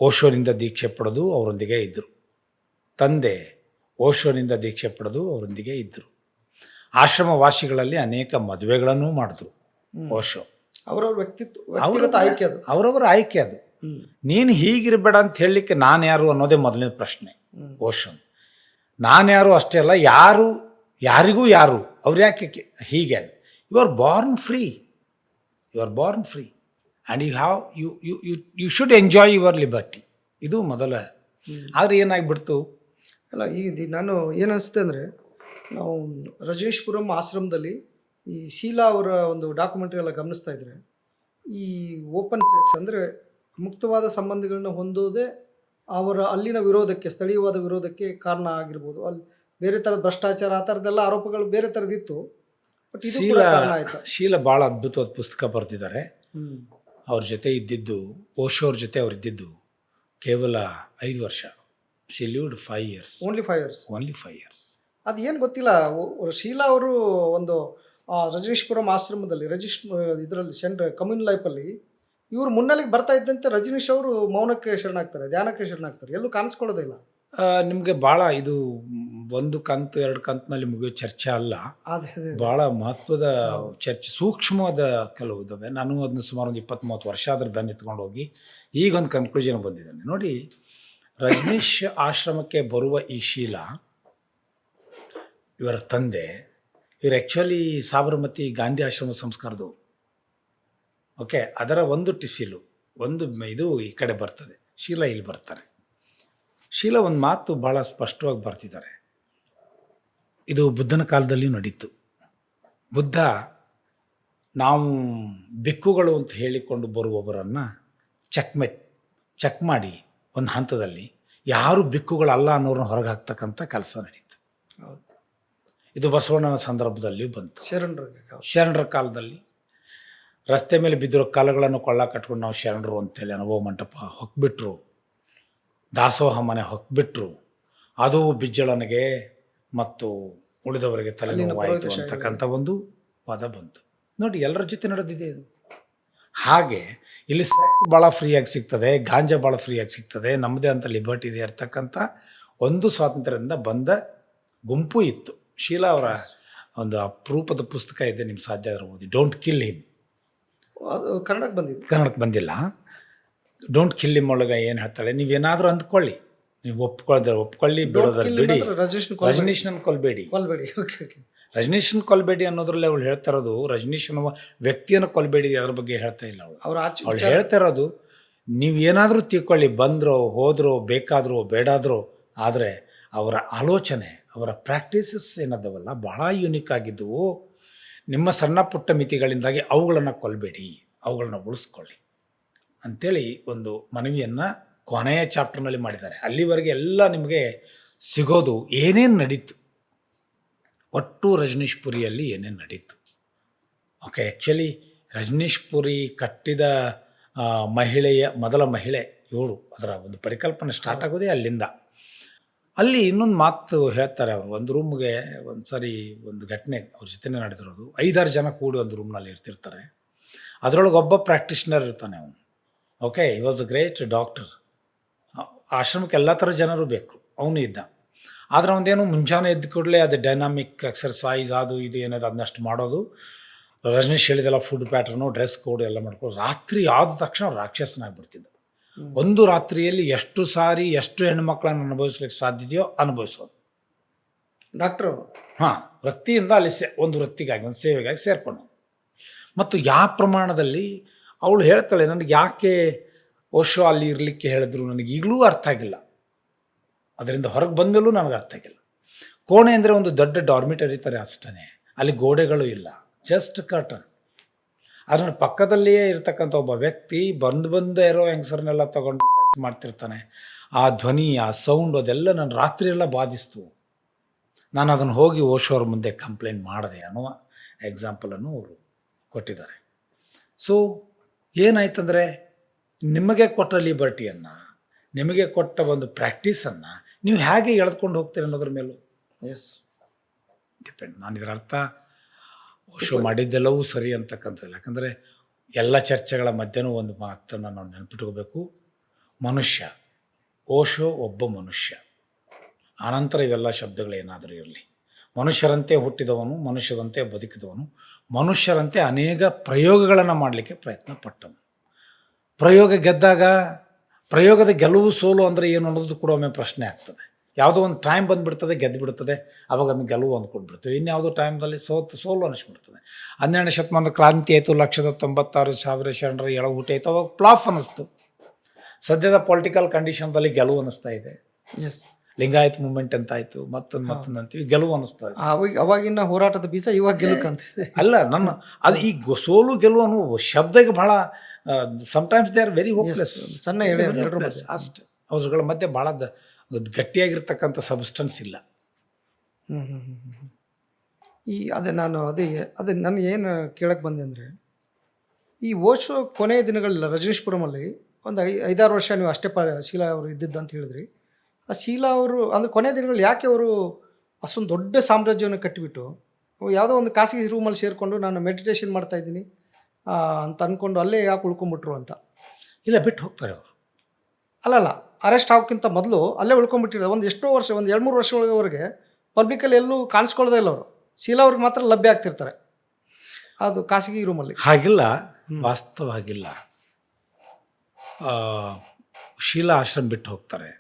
ಓಶೋನಿಂದ ದೀಕ್ಷೆ ಪಡೆದು ಅವರೊಂದಿಗೆ ಇದ್ದರು, ತಂದೆ ಓಶೋನಿಂದ ದೀಕ್ಷೆ ಪಡೆದು ಅವರೊಂದಿಗೆ ಇದ್ದರು. ಆಶ್ರಮವಾಸಿಗಳಲ್ಲಿ ಅನೇಕ ಮದುವೆಗಳನ್ನು ಮಾಡಿದ್ರು ಓಶೋ. ಅವರವ್ರ ವ್ಯಕ್ತಿಗತ ಆಯ್ಕೆ ಅದು, ಅವರವರ ಆಯ್ಕೆ ಅದು. ನೀನು ಹೀಗಿರಬೇಡ ಅಂತ ಹೇಳಲಿಕ್ಕೆ ನಾನು ಯಾರು ಅನ್ನೋದೇ ಮೊದಲನೇ ಪ್ರಶ್ನೆ. ಓಶೋನ್ ನಾನು ಯಾರು ಅಷ್ಟೇ ಅಲ್ಲ, ಯಾರಿಗೂ ಯಾರು, ಅವ್ರು ಯಾಕೆ ಹೀಗೆ? You are born free, you are born free and you should enjoy your liberty. ಇದು ಮೊದಲ. ಆದರೆ ಏನಾಗಿಬಿಡ್ತು, ಅಲ್ಲ ನಾನು ಏನು ಅನಿಸುತ್ತೆ ಅಂದರೆ, ನಾವು ರಜನೀಶ್ಪುರಂ ಆಶ್ರಮದಲ್ಲಿ ಈ ಶೀಲಾ ಅವರ ಒಂದು ಡಾಕ್ಯುಮೆಂಟ್ರಿ ಎಲ್ಲ ಗಮನಿಸ್ತಾ ಇದ್ರೆ, ಈ ಓಪನ್ ಸೆಕ್ಸ್ ಅಂದರೆ ಮುಕ್ತವಾದ ಸಂಬಂಧಗಳನ್ನ ಹೊಂದೋದೇ ಅವರ ಅಲ್ಲಿನ ವಿರೋಧಕ್ಕೆ, ಸ್ಥಳೀಯವಾದ ವಿರೋಧಕ್ಕೆ ಕಾರಣ ಆಗಿರ್ಬೋದು. ಅಲ್ಲಿ ಬೇರೆ ಥರದ ಭ್ರಷ್ಟಾಚಾರ ಆ ಥರದ್ದೆಲ್ಲ ಆರೋಪಗಳು ಬೇರೆ ಥರದಿತ್ತು. ಬಟ್ ಇದು ಕೂಡ ಕಾರಣ ಆಯ್ತು. ಶೀಲಾ ಭಾಳ ಅದ್ಭುತವಾದ ಪುಸ್ತಕ ಬರೆದಿದ್ದಾರೆ. ಅವ್ರ ಜೊತೆ ಇದ್ದಿದ್ದು, ಓಶೋ ಅವ್ರ ಜೊತೆ ಅವ್ರು ಇದ್ದಿದ್ದು ಕೇವಲ 5 ವರ್ಷ. She lived 5 years. Only 5 years. Only 5 years. ಅದು ಏನು ಗೊತ್ತಿಲ್ಲ. ಶೀಲಾ ಅವರು ಒಂದು ರಜನೀಶ್ಪುರಂ ಆಶ್ರಮದಲ್ಲಿ ಇದರಲ್ಲಿ ಕಮ್ಯುನ್ ಲೈಫಲ್ಲಿ ಇವರು ಮುನ್ನೆಲೆಗೆ ಬರ್ತಾ ಇದ್ದಂತೆ ರಜನೀಶ್ ಅವರು ಮೌನಕ್ಕೆ ಶರಣಾಗ್ತಾರೆ, ಧ್ಯಾನಕ್ಕೆ ಶರಣಾಗ್ತಾರೆ, ಎಲ್ಲೂ ಕಾಣಿಸ್ಕೊಳ್ಳೋದಿಲ್ಲ. ನಿಮಗೆ ಭಾಳ ಇದು 1 ಕಂತು 2 ಕಂತಿನಲ್ಲಿ ಮುಗಿಯೋ ಚರ್ಚೆ ಅಲ್ಲ, ಭಾಳ ಮಹತ್ವದ ಚರ್ಚೆ, ಸೂಕ್ಷ್ಮವಾದ ಕೆಲವು ಇದ್ದಾವೆ. ನಾನು ಅದನ್ನ ಸುಮಾರು ಒಂದು 20-30 ವರ್ಷ ಆದ್ರೆ ಬೆನ್ನೆತ್ಕೊಂಡು ಹೋಗಿ ಈಗೊಂದು ಕನ್ಕ್ಲೂಷನ್ ಬಂದಿದ್ದೇನೆ. ನೋಡಿ, ರಜನೀಶ್ ಆಶ್ರಮಕ್ಕೆ ಬರುವ ಈ ಶೀಲಾ, ಇವರ ತಂದೆ, ಇವರು ಆ್ಯಕ್ಚುಲಿ ಸಾಬರಮತಿ ಗಾಂಧಿ ಆಶ್ರಮ ಸಂಸ್ಕಾರದವರು. ಓಕೆ, ಅದರ ಒಂದು ಟಿಸಿಲು, ಒಂದು ಇದು ಈ ಕಡೆ ಬರ್ತದೆ, ಶೀಲಾ ಇಲ್ಲಿ ಬರ್ತಾರೆ. ಶೀಲಾ ಒಂದು ಮಾತು ಭಾಳ ಸ್ಪಷ್ಟವಾಗಿ ಬರ್ತಿದ್ದಾರೆ. ಇದು ಬುದ್ಧನ ಕಾಲದಲ್ಲಿ ನಡೀತು. ಬುದ್ಧ ನಾವು ಬೆಕ್ಕುಗಳು ಅಂತ ಹೇಳಿಕೊಂಡು ಬರುವವರನ್ನು ಚೆಕ್ ಮಾಡಿ ಒಂದು ಹಂತದಲ್ಲಿ ಯಾರು ಬೆಕ್ಕುಗಳಲ್ಲ ಅನ್ನೋರನ್ನ ಹೊರಗೆ ಹಾಕ್ತಕ್ಕಂಥ ಕೆಲಸ ನಡೀತು. ಇದು ಬಸವಣ್ಣನ ಸಂದರ್ಭದಲ್ಲಿ ಬಂತು. ಶರಣರ ಕಾಲದಲ್ಲಿ ರಸ್ತೆ ಮೇಲೆ ಬಿದ್ದಿರೋ ಕಲ್ಲುಗಳನ್ನು ಕೊಳ್ಳ ಕಟ್ಕೊಂಡು ನಾವು ಶರಣರು ಅಂತೇಳಿ ಅನುಭವ ಮಂಟಪ ಹೊಕ್ಬಿಟ್ರು, ದಾಸೋಹ ಮನೆ ಹೊಕ್ಬಿಟ್ರು. ಅದು ಬಿಜ್ಜಳನಿಗೆ ಮತ್ತು ಉಳಿದವರಿಗೆ ತಲೆನೋವಾಯಿತು ಅಂತಕ್ಕಂಥ ಒಂದು ವಾದ ಬಂತು. ನೋಡಿ, ಎಲ್ಲರ ಜೊತೆ ನಡೆದಿದೆ ಇದು. ಹಾಗೆ ಇಲ್ಲಿ ಸೆಕ್ಸ್ ಭಾಳ ಫ್ರೀಯಾಗಿ ಸಿಗ್ತದೆ, ಗಾಂಜಾ ಭಾಳ ಫ್ರೀಯಾಗಿ ಸಿಗ್ತದೆ, ನಮ್ಮದೇ ಅಂತ ಲಿಬರ್ಟಿ ಇದೆ ಇರ್ತಕ್ಕಂಥ ಒಂದು ಸ್ವಾತಂತ್ರ್ಯದಿಂದ ಬಂದ ಗುಂಪು ಇತ್ತು. ಶೀಲಾ ಅವರ ಒಂದು ಅಪರೂಪದ ಪುಸ್ತಕ ಇದೆ, ನಿಮ್ಗೆ ಸಾಧ್ಯ ಆದ್ರೆ ಓದಿ, ಡೋಂಟ್ ಕಿಲ್ ಹಿಮ್. ಅದು ಕನ್ನಡಕ್ಕೆ ಬಂದಿಲ್ಲ. ಡೋಂಟ್ ಕಿಲ್ ಹಿಮ್ ಒಳಗೆ ಏನು ಹೇಳ್ತಾಳೆ, ನೀವೇನಾದರೂ ಅಂದ್ಕೊಳ್ಳಿ, ನೀವು ಒಪ್ಕೊಳ್ಳಿ, ಬಿಡೋದ್ರಲ್ಲಿ ಬಿಡಿ, ರಜನೀಶ್ನ ಕೊಲ್ಬೇಡಿ. ರಜನೀಶ್ನ ಕೊಲ್ಬೇಡಿ ಅನ್ನೋದ್ರಲ್ಲಿ ಅವಳು ಹೇಳ್ತಾ ಇರೋದು, ರಜನೀಶ್ ಅನ್ನುವ ವ್ಯಕ್ತಿಯನ್ನು ಕೊಲ್ಬೇಡಿ, ಅದ್ರ ಬಗ್ಗೆ ಹೇಳ್ತಾ ಇಲ್ಲ ಅವಳು ಹೇಳ್ತಾ ಇರೋದು, ನೀವು ಏನಾದರೂ ತಿಳ್ಕೊಳ್ಳಿ, ಬಂದ್ರೋ ಹೋದ್ರೋ ಬೇಕಾದ್ರೋ ಬೇಡಾದ್ರೋ, ಆದರೆ ಅವರ ಆಲೋಚನೆ, ಅವರ ಪ್ರಾಕ್ಟೀಸಸ್ ಏನದವಲ್ಲ ಬಹಳ ಯೂನಿಕ್ ಆಗಿದ್ದವು. ನಿಮ್ಮ ಸಣ್ಣ ಪುಟ್ಟ ಮಿತಿಗಳಿಂದಾಗಿ ಅವುಗಳನ್ನು ಕೊಲ್ಬೇಡಿ, ಅವುಗಳನ್ನ ಉಳಿಸ್ಕೊಳ್ಳಿ ಅಂಥೇಳಿ ಒಂದು ಮನವಿಯನ್ನು ಕೊನೆಯ ಚಾಪ್ಟರ್ನಲ್ಲಿ ಮಾಡಿದ್ದಾರೆ. ಅಲ್ಲಿವರೆಗೆ ಎಲ್ಲ ನಿಮಗೆ ಸಿಗೋದು ಏನೇನು ನಡೀತು, ಒಟ್ಟು ರಜನೀಶ್ ಪುರಿಯಲ್ಲಿ ಏನೇನು ನಡೀತು. ಓಕೆ, ಆ್ಯಕ್ಚುಲಿ ರಜನೀಶ್ ಪುರಿ ಕಟ್ಟಿದ ಮೊದಲ ಮಹಿಳೆ ಇವಳು. ಅದರ ಒಂದು ಪರಿಕಲ್ಪನೆ ಸ್ಟಾರ್ಟ್ ಆಗೋದೇ ಅಲ್ಲಿಂದ. ಅಲ್ಲಿ ಇನ್ನೊಂದು ಮಾತು ಹೇಳ್ತಾರೆ ಅವರು. ಒಂದು ರೂಮ್ಗೆ ಒಂದು ಸಾರಿ ಒಂದು ಘಟನೆ ಅವ್ರ ಜೊತೆನೇ ನಡೆದಿರೋದು. 5-6 ಜನ ಕೂಡಿ ಒಂದು ರೂಮ್ನಲ್ಲಿ ಇರ್ತಿರ್ತಾರೆ. ಅದರೊಳಗೆ ಒಬ್ಬ ಪ್ರಾಕ್ಟೀಷ್ನರ್ ಇರ್ತಾನೆ ಅವನು. ಓಕೆ, ಈ ವಾಸ್ ಅ ಗ್ರೇಟ್ ಡಾಕ್ಟರ್. ಆಶ್ರಮಕ್ಕೆ ಎಲ್ಲ ಥರ ಜನರು ಬೇಕು, ಅವನು ಇದ್ದ. ಆದರೆ ಒಂದೇನು ಮುಂಜಾನೆ ಎದ್ದು ಕೂಡಲೇ ಅದು ಡೈನಾಮಿಕ್ ಎಕ್ಸರ್ಸೈಸ್ ಅದು ಇದು ಏನಾದ್ರು ಅದನ್ನಷ್ಟು ಮಾಡೋದು. ರಜನೀಶ್ ಹೇಳಿದೆಲ್ಲ ಫುಡ್ ಪ್ಯಾಟ್ರನು, ಡ್ರೆಸ್ ಕೋಡ್ ಎಲ್ಲ ಮಾಡ್ಕೊಂಡು ರಾತ್ರಿ ಆದ ತಕ್ಷಣ ರಾಕ್ಷಸನಾಗ್ಬಿಡ್ತಿದ್ದ. ಒಂದು ರಾತ್ರಿಯಲ್ಲಿ ಎಷ್ಟು ಸಾರಿ ಎಷ್ಟು ಹೆಣ್ಣುಮಕ್ಕಳನ್ನು ಅನುಭವಿಸ್ಲಿಕ್ಕೆ ಸಾಧ್ಯದೆಯೋ ಅನುಭವಿಸೋದು. ಡಾಕ್ಟ್ರು ಹಾಂ, ವೃತ್ತಿಯಿಂದ ಅಲ್ಲಿ ಒಂದು ವೃತ್ತಿಗಾಗಿ ಒಂದು ಸೇವೆಗಾಗಿ ಸೇರ್ಕೊಂಡು ಮತ್ತು ಯಾವ ಪ್ರಮಾಣದಲ್ಲಿ ಅವಳು ಹೇಳ್ತಾಳೆ, ನನಗೆ ಯಾಕೆ ಓಶೋ ಅಲ್ಲಿ ಇರಲಿಕ್ಕೆ ಹೇಳಿದ್ರು ನನಗೆ ಈಗಲೂ ಅರ್ಥ ಆಗಿಲ್ಲ, ಅದರಿಂದ ಹೊರಗೆ ಬಂದಮೇಲೂ ನನಗೆ ಅರ್ಥ ಆಗಿಲ್ಲ. ಕೋಣೆ ಅಂದರೆ ಒಂದು ದೊಡ್ಡ ಡಾರ್ಮಿಟರಿ ಥರ ಅಷ್ಟೇ, ಅಲ್ಲಿ ಗೋಡೆಗಳು ಇಲ್ಲ, ಜಸ್ಟ್ ಕರ್ಟನ್. ಅದರ ಪಕ್ಕದಲ್ಲಿಯೇ ಇರ್ತಕ್ಕಂಥ ಒಬ್ಬ ವ್ಯಕ್ತಿ ಬಂದು ಇರೋ ಹೆಂಗಸರನ್ನೆಲ್ಲ ತಗೊಂಡು ಮಾಡ್ತಿರ್ತಾನೆ. ಆ ಧ್ವನಿ, ಆ ಸೌಂಡ್, ಅದೆಲ್ಲ ನನ್ನ ರಾತ್ರಿಯೆಲ್ಲ ಬಾಧಿಸ್ತು. ನಾನು ಅದನ್ನು ಹೋಗಿ ಓಶೋ ಅವ್ರ ಮುಂದೆ ಕಂಪ್ಲೇಂಟ್ ಮಾಡಿದೆ ಅನ್ನುವ ಎಕ್ಸಾಂಪಲನ್ನು ಅವರು ಕೊಟ್ಟಿದ್ದಾರೆ. ಸೊ ಏನಾಯ್ತಂದರೆ, ನಿಮಗೆ ಕೊಟ್ಟ ಲಿಬರ್ಟಿಯನ್ನು, ನಿಮಗೆ ಕೊಟ್ಟ ಒಂದು ಪ್ರಾಕ್ಟೀಸನ್ನು ನೀವು ಹೇಗೆ ಎಳೆದುಕೊಂಡು ಹೋಗ್ತೀರಿ ಅನ್ನೋದ್ರ ಮೇಲೂ ಎಸ್ ಡಿಪೆಂಡ್. ನಾನು ಇದರ ಅರ್ಥ ಓಶೋ ಮಾಡಿದ್ದೆಲ್ಲವೂ ಸರಿ ಅಂತಕ್ಕಂಥದ್ದು. ಯಾಕಂದರೆ ಎಲ್ಲ ಚರ್ಚೆಗಳ ಮಧ್ಯನೂ ಒಂದು ಮಾತನ್ನು ನಾವು ನೆನಪಿಟ್ಕೋಬೇಕು. ಮನುಷ್ಯ, ಓಶೋ ಒಬ್ಬ ಮನುಷ್ಯ. ಆನಂತರ ಇವೆಲ್ಲ ಶಬ್ದಗಳೇನಾದರೂ ಇರಲಿ, ಮನುಷ್ಯರಂತೆ ಹುಟ್ಟಿದವನು, ಮನುಷ್ಯರಂತೆ ಬದುಕಿದವನು, ಮನುಷ್ಯರಂತೆ ಅನೇಕ ಪ್ರಯೋಗಗಳನ್ನು ಮಾಡಲಿಕ್ಕೆ ಪ್ರಯತ್ನ ಪಟ್ಟವನು. ಪ್ರಯೋಗ ಗೆದ್ದಾಗ, ಪ್ರಯೋಗದ ಗೆಲುವು ಸೋಲು ಅಂದರೆ ಏನು ಅನ್ನೋದು ಕೂಡ ಒಮ್ಮೆ ಪ್ರಶ್ನೆ ಆಗ್ತದೆ. ಯಾವುದೋ ಒಂದು ಟೈಮ್ ಬಂದುಬಿಡ್ತದೆ, ಗೆದ್ದು ಬಿಡ್ತದೆ, ಅವಾಗ ಅದನ್ನು ಗೆಲುವು ಅಂದ್ಕೊಂಡ್ಬಿಡ್ತೀವಿ. ಇನ್ಯಾವುದೋ ಟೈಮ್ದಲ್ಲಿ ಸೋಲು ಅನ್ನಿಸ್ಬಿಡ್ತದೆ. 12ನೇ ಶತಮಾನದ ಕ್ರಾಂತಿ ಆಯಿತು, 196,000 ಶರಣರ ಎಳ ಊಟ ಆಯಿತು, ಅವಾಗ ಫ್ಲಾಫ್ ಅನ್ನಿಸ್ತು. ಸದ್ಯದ ಪೊಲಿಟಿಕಲ್ ಕಂಡೀಷನ್ದಲ್ಲಿ ಗೆಲುವು ಅನ್ನಿಸ್ತಾ ಇದೆ. ಎಸ್ ಲಿಂಗಾಯತ್ ಮೂವ್ಮೆಂಟ್ ಅಂತ ಆಯಿತು, ಮತ್ತೊಂದು ಅಂತೀವಿ, ಗೆಲುವು ಅನ್ನಿಸ್ತಾ ಇದೆ. ಅವಾಗಿನ ಹೋರಾಟದ ಬೀಜ ಇವಾಗ ಗೆಲುಕಂತಿದೆ. ಅಲ್ಲ, ಅದು ಈ ಸೋಲು ಗೆಲುವು ಅನ್ನೋ ಶಬ್ದಕ್ಕೆ ಬಹಳ sometimes they are very hopeless. ಸಣ್ಣ ಅಷ್ಟೆ, ಅವ್ರಗಳ ಮಧ್ಯೆ ಭಾಳ ಗಟ್ಟಿಯಾಗಿರ್ತಕ್ಕಂಥ ಸಬ್ಸ್ಟೆನ್ಸ್ ಇಲ್ಲ. ಅದೇ ನಾನು ಏನು ಕೇಳಕ್ಕೆ ಬಂದೆ ಅಂದರೆ, ಈ ಓಶೋ ಕೊನೆಯ ದಿನಗಳಲ್ಲಿ ರಜನೀಶ್ಪುರಮಲ್ಲಿ ಒಂದು 5-6 ವರ್ಷ ನೀವು ಅಷ್ಟೇ ಶೀಲಾ ಅವರು ಇದ್ದಿದ್ದಂತ ಹೇಳಿದ್ರಿ. ಆ ಶೀಲಾ ಅವರು ಅಂದರೆ ಕೊನೆಯ ದಿನಗಳಲ್ಲಿ ಯಾಕೆ ಅವರು ಅಷ್ಟೊಂದು ದೊಡ್ಡ ಸಾಮ್ರಾಜ್ಯವನ್ನು ಕಟ್ಟಿಬಿಟ್ಟು ಯಾವುದೋ ಒಂದು ಖಾಸಗಿ ರೂಮಲ್ಲಿ ಸೇರಿಕೊಂಡು ನಾನು ಮೆಡಿಟೇಷನ್ ಮಾಡ್ತಾ ಇದ್ದೀನಿ ಅಂತ ಅಂದ್ಕೊಂಡು ಅಲ್ಲೇ ಯಾಕೆ ಉಳ್ಕೊಂಬಿಟ್ರು ಅಂತ? ಇಲ್ಲ, ಬಿಟ್ಟು ಹೋಗ್ತಾರೆ ಅವರು. ಅಲ್ಲಲ್ಲ, ಅರೆಸ್ಟ್ ಆಗೋಕ್ಕಿಂತ ಮೊದಲು ಅಲ್ಲೇ ಉಳ್ಕೊಂಡ್ಬಿಟ್ಟಿರೋದು. ಒಂದು ಎಷ್ಟೋ ವರ್ಷ, ಒಂದು 2-3 ವರ್ಷಗಳವರೆಗೆ ಪಬ್ಲಿಕಲ್ಲಿ ಎಲ್ಲೂ ಕಾಣಿಸ್ಕೊಳ್ಳೋದೇ ಇಲ್ಲ ಅವರು. ಶೀಲಾ ಅವ್ರಿಗೆ ಮಾತ್ರ ಲಭ್ಯ ಆಗ್ತಿರ್ತಾರೆ ಅದು ಖಾಸಗಿ ರೂಮಲ್ಲಿ. ಹಾಗಿಲ್ಲ, ವಾಸ್ತವ ಹಾಗಿಲ್ಲ. ಶೀಲಾ ಆಶ್ರಮ ಬಿಟ್ಟು ಹೋಗ್ತಾರೆ.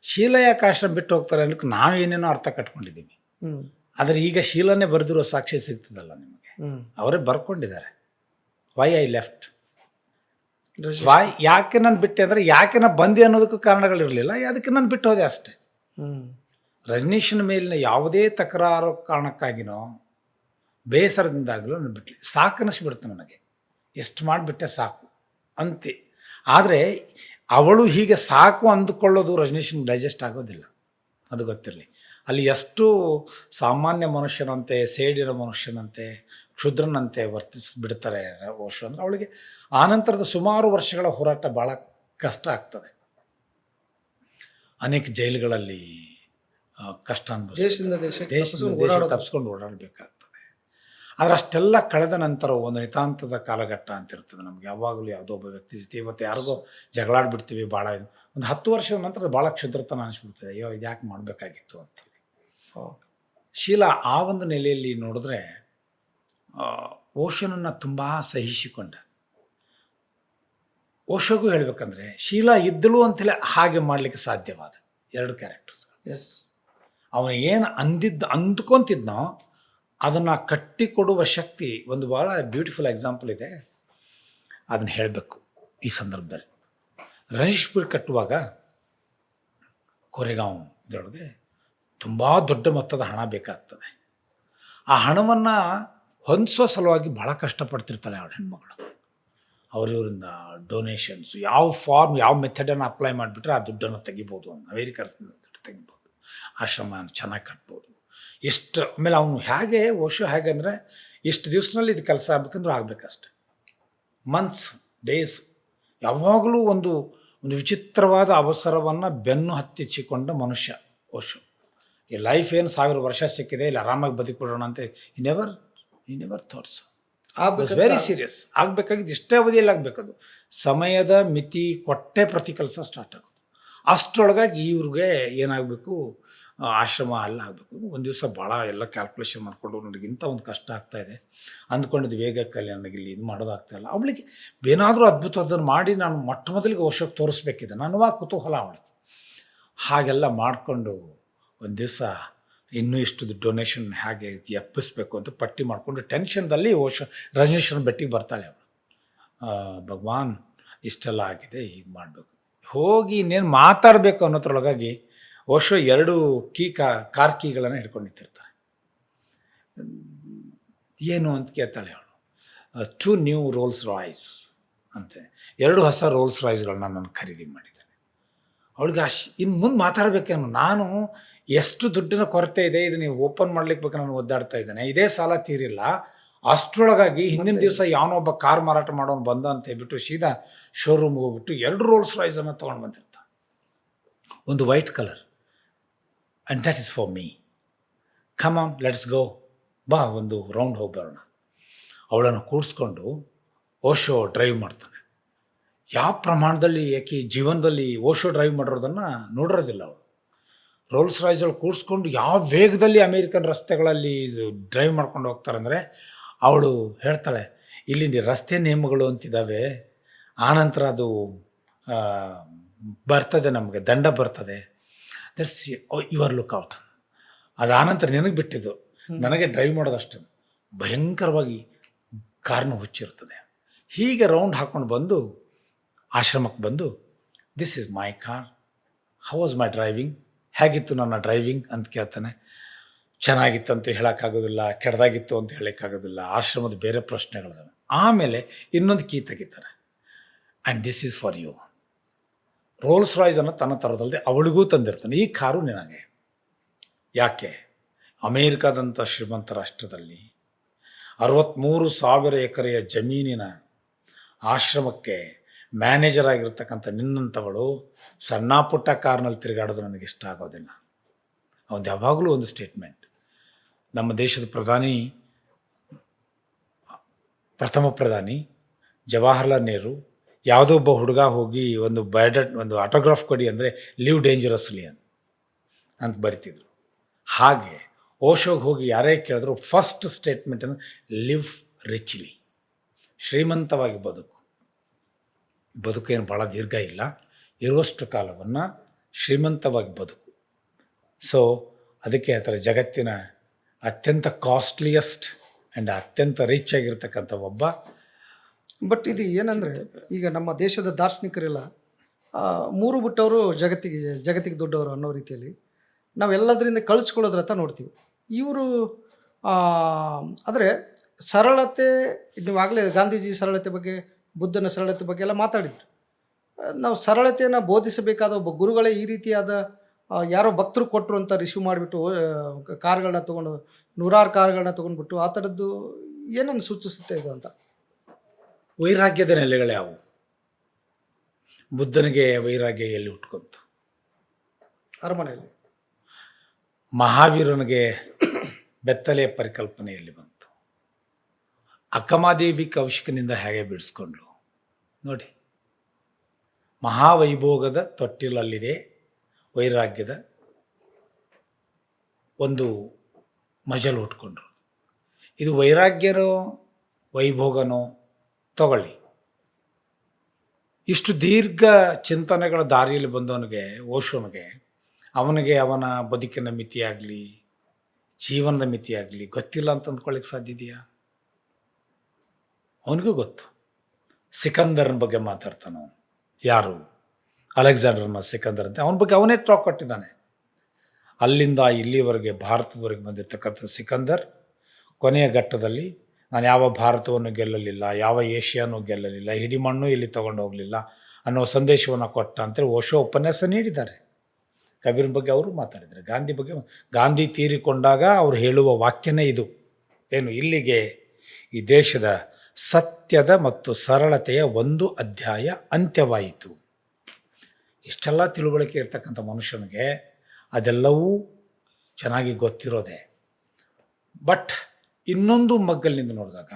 ಶೀಲಾ ಯಾಕೆ ಆಶ್ರಮ ಬಿಟ್ಟು ಹೋಗ್ತಾರೆ ಅನ್ನೋಕ್ಕೆ ನಾವೇನೇನೋ ಅರ್ಥ ಕಟ್ಕೊಂಡಿದ್ದೀವಿ. ಆದರೆ ಈಗ ಶೀಲಾನೇ ಬರೆದಿರೋ ಸಾಕ್ಷಿ ಸಿಗ್ತದಲ್ಲ ನಿಮಗೆ, ಅವರೇ ಬರ್ಕೊಂಡಿದ್ದಾರೆ. ವೈ ಐ ಲೆಫ್ಟ್, ವೈ, ಯಾಕೆ ನಾನು ಬಿಟ್ಟೆ ಅಂದರೆ ಯಾಕೆ ನಾನು ಬಂದೆ ಅನ್ನೋದಕ್ಕೂ ಕಾರಣಗಳಿರಲಿಲ್ಲ, ಅದಕ್ಕೆ ನಾನು ಬಿಟ್ಟು ಹೋದೆ ಅಷ್ಟೇ. ರಜನೀಶನ ಮೇಲಿನ ಯಾವುದೇ ತಕರಾರು ಕಾರಣಕ್ಕಾಗಿನೋ ಬೇಸರದಿಂದಾಗಲೂ ನಾನು ಬಿಟ್ಟಲಿ. ಸಾಕನಿಸ್ಬಿಡ್ತು ನನಗೆ, ಎಷ್ಟು ಮಾಡಿಬಿಟ್ಟೆ ಸಾಕು ಅಂತೆ. ಆದರೆ ಅವಳು ಹೀಗೆ ಸಾಕು ಅಂದುಕೊಳ್ಳೋದು ರಜನೀಶನ್ ಡೈಜೆಸ್ಟ್ ಆಗೋದಿಲ್ಲ, ಅದು ಗೊತ್ತಿರಲಿ. ಅಲ್ಲಿ ಎಷ್ಟು ಸಾಮಾನ್ಯ ಮನುಷ್ಯನಂತೆ, ಸೇಡಿನ ಮನುಷ್ಯನಂತೆ, ಕ್ಷುದ್ರನಂತೆ ವರ್ತಿಸಿಬಿಡ್ತಾರೆ ಓಶೋ ಅಂದರೆ, ಅವಳಿಗೆ ಆನಂತರದ ಸುಮಾರು ವರ್ಷಗಳ ಹೋರಾಟ ಭಾಳ ಕಷ್ಟ ಆಗ್ತದೆ. ಅನೇಕ ಜೈಲುಗಳಲ್ಲಿ ಕಷ್ಟ ಅನುಭವಿಸ್ತಾರೆ, ದೇಶ ತಪ್ಪಿಸ್ಕೊಂಡು ಓಡಾಡಬೇಕಾಗ್ತದೆ. ಆದರೆ ಅಷ್ಟೆಲ್ಲ ಕಳೆದ ನಂತರ ಒಂದು ನಿತಾಂತದ ಕಾಲಘಟ್ಟ ಅಂತಿರ್ತದೆ ನಮಗೆ. ಯಾವಾಗಲೂ ಯಾವುದೋ ಒಬ್ಬ ವ್ಯಕ್ತಿ ಜೊತೆ ಇವತ್ತು ಯಾರಿಗೋ ಜಗಳಾಡ್ಬಿಡ್ತೀವಿ, ಭಾಳ ಒಂದು 10 ವರ್ಷದ ನಂತರ ಭಾಳ ಕ್ಷುದ್ರತನ ಅನಿಸ್ಬಿಡ್ತದೆ, ಅಯ್ಯೋ ಇದು ಯಾಕೆ ಮಾಡಬೇಕಾಗಿತ್ತು ಅಂತೇಳಿ. ಶೀಲಾ ಆ ಒಂದು ನೆಲೆಯಲ್ಲಿ ನೋಡಿದ್ರೆ ಓಶೋನನ್ನು ತುಂಬ ಸಹಿಸಿಕೊಂಡ. ಓಶೋಗೂ ಹೇಳಬೇಕಂದ್ರೆ ಶೀಲಾ ಇದ್ದಳು ಅಂತೇಳಿ ಹಾಗೆ ಮಾಡಲಿಕ್ಕೆ ಸಾಧ್ಯವಾದ 2 ಕ್ಯಾರೆಕ್ಟರ್ಸ್. ಎಸ್, ಅವನು ಏನು ಅಂದ್ಕೊತಿದ್ನೋ ಅದನ್ನು ಕಟ್ಟಿಕೊಡುವ ಶಕ್ತಿ. ಒಂದು ಭಾಳ ಬ್ಯೂಟಿಫುಲ್ ಎಕ್ಸಾಂಪಲ್ ಇದೆ, ಅದನ್ನು ಹೇಳಬೇಕು ಈ ಸಂದರ್ಭದಲ್ಲಿ. ರಜನೀಶ್ಪುರ ಕಟ್ಟುವಾಗ ಕೊರೆಗಾಂವ್ ಇದರೊಳಗೆ ತುಂಬ ದೊಡ್ಡ ಮೊತ್ತದ ಹಣ ಬೇಕಾಗ್ತದೆ. ಆ ಹಣವನ್ನು ಹೊಂದಿಸೋ ಸಲುವಾಗಿ ಭಾಳ ಕಷ್ಟಪಡ್ತಿರ್ತಾಳೆ ಅವಳ ಹೆಣ್ಮಗಳು. ಅವರಿವರಿಂದ ಡೊನೇಷನ್ಸು, ಯಾವ ಫಾರ್ಮ್, ಯಾವ ಮೆಥಡನ್ನು ಅಪ್ಲೈ ಮಾಡಿಬಿಟ್ರೆ ಆ ದುಡ್ಡನ್ನು ತೆಗಿಬೋದು, ಅಮೇರಿಕರ್ಸ್ನ ದುಡ್ಡು ತೆಗಿಬೋದು, ಆಶ್ರಮ ಚೆನ್ನಾಗಿ ಕಟ್ಬೋದು. ಆಮೇಲೆ ಅವನು ಹೇಗೆ ಓಶೋ ಹೇಗೆ ಅಂದರೆ, ಇಷ್ಟು ದಿವಸದಲ್ಲಿ ಇದು ಕೆಲಸ ಆಗ್ಬೇಕಂದ್ರೂ ಆಗಬೇಕಷ್ಟೆ. ಮಂತ್ಸ್, ಡೇಸ್, ಯಾವಾಗಲೂ ಒಂದು ವಿಚಿತ್ರವಾದ ಅವಸರವನ್ನು ಬೆನ್ನು ಹತ್ತಿಸಿಕೊಂಡ ಮನುಷ್ಯ ಓಶೋ. ಈ ಲೈಫ್ ಏನು 1000 ವರ್ಷ ಸಿಕ್ಕಿದೆ, ಇಲ್ಲಿ ಆರಾಮಾಗಿ ಬದುಕಿಬಿಡೋಣ ಅಂತ ಈ ನೆವರ್ ಥಾಟ್ಸ್. Very serious. ಆಗಬೇಕಾಗಿದ್ದು ಇಷ್ಟೇ ಅವಧಿಯಲ್ಲಿ ಆಗಬೇಕದು. ಸಮಯದ ಮಿತಿ ಕೊಟ್ಟೆ ಪ್ರತಿ ಕೆಲಸ ಸ್ಟಾರ್ಟ್ ಆಗೋದು. ಅಷ್ಟರೊಳಗಾಗಿ ಇವ್ರಿಗೆ ಏನಾಗಬೇಕು, ಆಶ್ರಮ ಅಲ್ಲ ಆಗಬೇಕು. ಒಂದು ದಿವಸ ಭಾಳ ಎಲ್ಲ ಕ್ಯಾಲ್ಕುಲೇಷನ್ ಮಾಡಿಕೊಂಡು ನನಗಿಂತ ಒಂದು ಕಷ್ಟ ಆಗ್ತಾಯಿದೆ ಅಂದ್ಕೊಂಡಿದ್ದು, ವೇಗಕ್ಕಲ್ಲಿ ನನಗೆ ಇಲ್ಲಿ ಇದು ಮಾಡೋದಾಗ್ತಾಯಿಲ್ಲ. ಅವಳಿಗೆ ಏನಾದರೂ ಅದ್ಭುತದನ್ನು ಮಾಡಿ ನಾನು ಮೊಟ್ಟ ಮೊದಲಿಗೆ ಓಶೋಕ್ಕೆ ತೋರಿಸ್ಬೇಕಿದೆ, ನನಗೆ ಕುತೂಹಲ ಅವಳಿಗೆ. ಹಾಗೆಲ್ಲ ಮಾಡಿಕೊಂಡು ಒಂದು ದಿವಸ ಇನ್ನೂ ಇಷ್ಟು ಡೊನೇಷನ್ ಹೇಗೆ ಎಪ್ಪಿಸ್ಬೇಕು ಅಂತ ಪಟ್ಟಿ ಮಾಡಿಕೊಂಡು ಟೆನ್ಷನ್ದಲ್ಲಿ ರಜನೀಶ್ವರನ ಬೆಟ್ಟಿಗೆ ಬರ್ತಾಳೆ ಅವಳು. ಭಗವಾನ್ ಇಷ್ಟೆಲ್ಲ ಆಗಿದೆ, ಹೀಗೆ ಮಾಡಬೇಕು, ಹೋಗಿ ಇನ್ನೇನು ಮಾತಾಡಬೇಕು ಅನ್ನೋದ್ರೊಳಗಾಗಿ ಓಶೋ 2 ಕಾರ್ ಕೀಗಳನ್ನು ಹಿಡ್ಕೊಂಡು ನಿಂತಿರ್ತಾರೆ. ಏನು ಅಂತ ಕೇಳ್ತಾಳೆ ಅವಳು. 2 ನ್ಯೂ ರೋಲ್ಸ್ ರಾಯ್ಸ್ ಅಂತೆ, 2 ಹೊಸ ರೋಲ್ಸ್ ರಾಯ್ಸ್ಗಳನ್ನ ನಾನು ಖರೀದಿ ಮಾಡಿದ್ದೇನೆ. ಅವಳಿಗೆ ಇನ್ನು ಮುಂದೆ ಮಾತಾಡಬೇಕೇನು, ನಾನು ಎಷ್ಟು ದುಡ್ಡಿನ ಕೊರತೆ ಇದೆ, ಇದು ನೀವು ಓಪನ್ ಮಾಡ್ಲಿಕ್ಕೆ ಬೇಕು, ನಾನು ಒದ್ದಾಡ್ತಾ ಇದ್ದೇನೆ, ಇದೇ ಸಾಲ ತೀರಿಲ್ಲ, ಅಷ್ಟರೊಳಗಾಗಿ ಹಿಂದಿನ ದಿವಸ ಯಾವನೊಬ್ಬ ಕಾರ್ ಮಾರಾಟ ಮಾಡೋನು ಬಂದ ಅಂತ ಹೇಳ್ಬಿಟ್ಟು ಸೀದಾ ಶೋರೂಮ್ಗೆ ಹೋಗ್ಬಿಟ್ಟು 2 ರೋಲ್ಸ್ ರಾಯ್ಸನ್ನು ತೊಗೊಂಡು ಬಂದಿರ್ತ. ಒಂದು white colour, and that is for me, come on let's go, ಬಾ ಒಂದು ರೌಂಡ್ ಹೋಗಿ ಬರೋಣ. ಅವಳನ್ನು ಕೂಡಿಸ್ಕೊಂಡು ಓಶೋ ಡ್ರೈವ್ ಮಾಡ್ತಾನೆ. ಯಾವ ಪ್ರಮಾಣದಲ್ಲಿ, ಯಾಕೆ ಜೀವನದಲ್ಲಿ ಓಶೋ ಡ್ರೈವ್ ಮಾಡಿರೋದನ್ನು ನೋಡಿರೋದಿಲ್ಲ ಅವಳು. ರೋಲ್ಸ್ ರಾಯ್ಸಲ್ಲಿ ಕೂಡಿಸ್ಕೊಂಡು ಯಾವ ವೇಗದಲ್ಲಿ ಅಮೇರಿಕನ್ ರಸ್ತೆಗಳಲ್ಲಿ ಡ್ರೈವ್ ಮಾಡ್ಕೊಂಡು ಹೋಗ್ತಾರೆ ಅಂದರೆ, ಅವಳು ಹೇಳ್ತಾಳೆ, ಇಲ್ಲಿ ರಸ್ತೆ ನಿಯಮಗಳು ಅಂತಿದ್ದಾವೆ, ಆನಂತರ ಅದು ಬರ್ತದೆ, ನಮಗೆ ದಂಡ ಬರ್ತದೆ, ದಟ್ಸ್ ಯುವರ್ ಲುಕ್ಔಟ್. ಅದು ಆನಂತರ ನಿನಗೆ ಬಿಟ್ಟಿದ್ದು, ನನಗೆ ಡ್ರೈವ್ ಮಾಡೋದಷ್ಟೇ ಭಯಂಕರವಾಗಿ ಕಾರ್ನು ಹುಚ್ಚಿರ್ತದೆ. ಹೀಗೆ ರೌಂಡ್ ಹಾಕ್ಕೊಂಡು ಬಂದು ಆಶ್ರಮಕ್ಕೆ ಬಂದು, this is my car, how was my driving, ಹೇಗಿತ್ತು ನನ್ನ ಡ್ರೈವಿಂಗ್ ಅಂತ ಕೇಳ್ತಾನೆ. ಚೆನ್ನಾಗಿತ್ತು ಅಂತ ಹೇಳೋಕ್ಕಾಗೋದಿಲ್ಲ, ಕೆಡ್ದಾಗಿತ್ತು ಅಂತ ಹೇಳೋಕ್ಕಾಗೋದಿಲ್ಲ, ಆಶ್ರಮದ ಬೇರೆ ಪ್ರಶ್ನೆಗಳಿದಾವೆ. ಆಮೇಲೆ ಇನ್ನೊಂದು ಕೀ ತೆಗಿತಾರೆ, and this is for you. Rolls ರಾಯ್ಸನ್ನು ತನ್ನ ತರೋದಲ್ಲದೆ ಅವಳಿಗೂ ತಂದಿರ್ತಾನೆ, ಈ ಕಾರು ನಿನಗೆ. ಯಾಕೆ? ಅಮೇರಿಕಾದಂಥ ಶ್ರೀಮಂತ ರಾಷ್ಟ್ರದಲ್ಲಿ 63,000 ಎಕರೆಯ ಜಮೀನಿನ ಆಶ್ರಮಕ್ಕೆ ಮ್ಯಾನೇಜರ್ ಆಗಿರ್ತಕ್ಕಂಥ ನಿನ್ನಂಥವಳು ಸಣ್ಣ ಪುಟ್ಟ ಕಾರ್ನಲ್ಲಿ ತಿರುಗಾಡೋದು ನನಗೆ ಇಷ್ಟ ಆಗೋದಿಲ್ಲ. ಅವನು ಯಾವಾಗಲೂ ಒಂದು ಸ್ಟೇಟ್ಮೆಂಟ್, ನಮ್ಮ ದೇಶದ ಪ್ರಥಮ ಪ್ರಧಾನಿ ಜವಾಹರ್ಲಾಲ್ ನೆಹರು ಯಾವುದೋ ಒಬ್ಬ ಹುಡುಗ ಹೋಗಿ ಒಂದು ಆಟೋಗ್ರಾಫ್ ಕೊಡಿ ಅಂದರೆ ಲಿವ್ ಡೇಂಜರಸ್ಲಿ ಅಂತ ಬರಿತಿದ್ರು. ಹಾಗೆ ಓಶೋಗೆ ಹೋಗಿ ಯಾರೇ ಕೇಳಿದ್ರು ಫಸ್ಟ್ ಸ್ಟೇಟ್ಮೆಂಟನ್ನು ಲಿವ್ ರಿಚ್ಲಿ, ಶ್ರೀಮಂತವಾಗಿ ಬದುಕೇನು ಭಾಳ ದೀರ್ಘ ಇಲ್ಲ, ಇರುವಷ್ಟು ಕಾಲವನ್ನು ಶ್ರೀಮಂತವಾಗಿ ಬದುಕು. ಸೊ ಅದಕ್ಕೆ ಆ ಥರ ಜಗತ್ತಿನ ಅತ್ಯಂತ ಕಾಸ್ಟ್ಲಿಯೆಸ್ಟ್ ಆ್ಯಂಡ್ ಅತ್ಯಂತ ರಿಚ್ ಆಗಿರ್ತಕ್ಕಂಥ ಒಬ್ಬ. ಬಟ್ ಇದು ಏನಂದರೆ, ಈಗ ನಮ್ಮ ದೇಶದ ದಾರ್ಶನಿಕರೆಲ್ಲ 3 ಬಿಟ್ಟವರು ಜಗತ್ತಿಗೆ ದೊಡ್ಡವರು ಅನ್ನೋ ರೀತಿಯಲ್ಲಿ ನಾವೆಲ್ಲದರಿಂದ ಕಳಿಸ್ಕೊಳ್ಳೋದ್ರತ್ತ ನೋಡ್ತೀವಿ. ಇವರು ಆದರೆ ಸರಳತೆ, ನೀವಾಗಲೇ ಗಾಂಧೀಜಿ ಸರಳತೆ ಬಗ್ಗೆ, ಬುದ್ಧನ ಸರಳತೆ ಬಗ್ಗೆ ಎಲ್ಲ ಮಾತಾಡಿದ್ರು. ನಾವು ಸರಳತೆಯನ್ನು ಬೋಧಿಸಬೇಕಾದ ಒಬ್ಬ ಗುರುಗಳೇ ಈ ರೀತಿಯಾದ ಯಾರೋ ಭಕ್ತರು ಕೊಟ್ಟರು ಅಂತ ರಿಸೀವ್ ಮಾಡಿಬಿಟ್ಟು ಕಾರ್ಗಳನ್ನ ತೊಗೊಂಡು 100 ಕಾರ್ಗಳನ್ನ ತೊಗೊಂಡ್ಬಿಟ್ಟು ಆ ಥರದ್ದು ಏನನ್ನು ಸೂಚಿಸುತ್ತೆ ಇದು ಅಂತ? ವೈರಾಗ್ಯದ ನೆಲೆಗಳೇ ಅವು. ಬುದ್ಧನಿಗೆ ವೈರಾಗ್ಯ ಎಲ್ಲಿ ಹುಟ್ಕೊಂತು? ಅರಮನೆಯಲ್ಲಿ. ಮಹಾವೀರನಿಗೆ ಬೆತ್ತಲೆಯ ಪರಿಕಲ್ಪನೆಯಲ್ಲಿ ಬಂತು. ಅಕ್ಕಮಾದೇವಿ ಕೌಶಿಕನಿಂದ ಹೇಗೆ ಬಿಡಿಸ್ಕೊಂಡ್ಲು ನೋಡಿ. ಮಹಾವೈಭೋಗದ ತೊಟ್ಟಿಲಲ್ಲಿದೆ ವೈರಾಗ್ಯದ ಒಂದು ಮಜಲು ಹುಟ್ಕೊಂಡ್ರು. ಇದು ವೈರಾಗ್ಯನೋ ವೈಭೋಗನೋ ತಗೊಳ್ಳಿ, ಇಷ್ಟು ದೀರ್ಘ ಚಿಂತನೆಗಳ ದಾರಿಯಲ್ಲಿ ಬಂದವನಿಗೆ, ಓಶೋನಿಗೆ, ಅವನಿಗೆ ಅವನ ಬದುಕಿನ ಮಿತಿಯಾಗಲಿ ಜೀವನದ ಮಿತಿಯಾಗಲಿ ಗೊತ್ತಿಲ್ಲ ಅಂತ ಅಂದ್ಕೊಳ್ಳಿಕ್ಕೆ ಸಾಧ್ಯ ಇದೆಯಾ? ಅವನಿಗೂ ಗೊತ್ತು. ಸಿಕಂದರ್ನ ಬಗ್ಗೆ ಮಾತಾಡ್ತಾನೆ ಅವನು. ಯಾರು? ಅಲೆಕ್ಸಾಂಡರ್ನ ಸಿಕಂದರ್ ಅಂತ. ಅವನ ಬಗ್ಗೆ ಅವನೇ ಟಾಕ್ ಕೊಟ್ಟಿದ್ದಾನೆ. ಅಲ್ಲಿಂದ ಇಲ್ಲಿವರೆಗೆ ಭಾರತದವರೆಗೆ ಬಂದಿರತಕ್ಕಂಥ ಸಿಕಂದರ್ ಕೊನೆಯ ಘಟ್ಟದಲ್ಲಿ ನಾನು ಯಾವ ಭಾರತವನ್ನು ಗೆಲ್ಲಲಿಲ್ಲ, ಯಾವ ಏಷ್ಯಾನೂ ಗೆಲ್ಲಲಿಲ್ಲ, ಹಿಡಿಮಣ್ಣು ಇಲ್ಲಿ ತೊಗೊಂಡು ಹೋಗಲಿಲ್ಲ ಅನ್ನೋ ಸಂದೇಶವನ್ನು ಕೊಟ್ಟ ಅಂತೇಳಿ ಓಶೋ ಉಪನ್ಯಾಸ ನೀಡಿದ್ದಾರೆ. ಕಬೀರ್ನ ಬಗ್ಗೆ ಅವರು ಮಾತಾಡಿದ್ದಾರೆ. ಗಾಂಧಿ ಬಗ್ಗೆ, ಗಾಂಧಿ ತೀರಿಕೊಂಡಾಗ ಅವರು ಹೇಳುವ ವಾಕ್ಯನೇ ಇದು, ಏನು, ಇಲ್ಲಿಗೆ ಈ ದೇಶದ ಸತ್ಯದ ಮತ್ತು ಸರಳತೆಯ ಒಂದು ಅಧ್ಯಾಯ ಅಂತ್ಯವಾಯಿತು. ಇಷ್ಟೆಲ್ಲ ತಿಳುವಳಿಕೆ ಇರ್ತಕ್ಕಂಥ ಮನುಷ್ಯನಿಗೆ ಅದೆಲ್ಲವೂ ಚೆನ್ನಾಗಿ ಗೊತ್ತಿರೋದೆ. ಬಟ್ ಇನ್ನೊಂದು ಮಗ್ಗಲಿನಿಂದ ನೋಡಿದಾಗ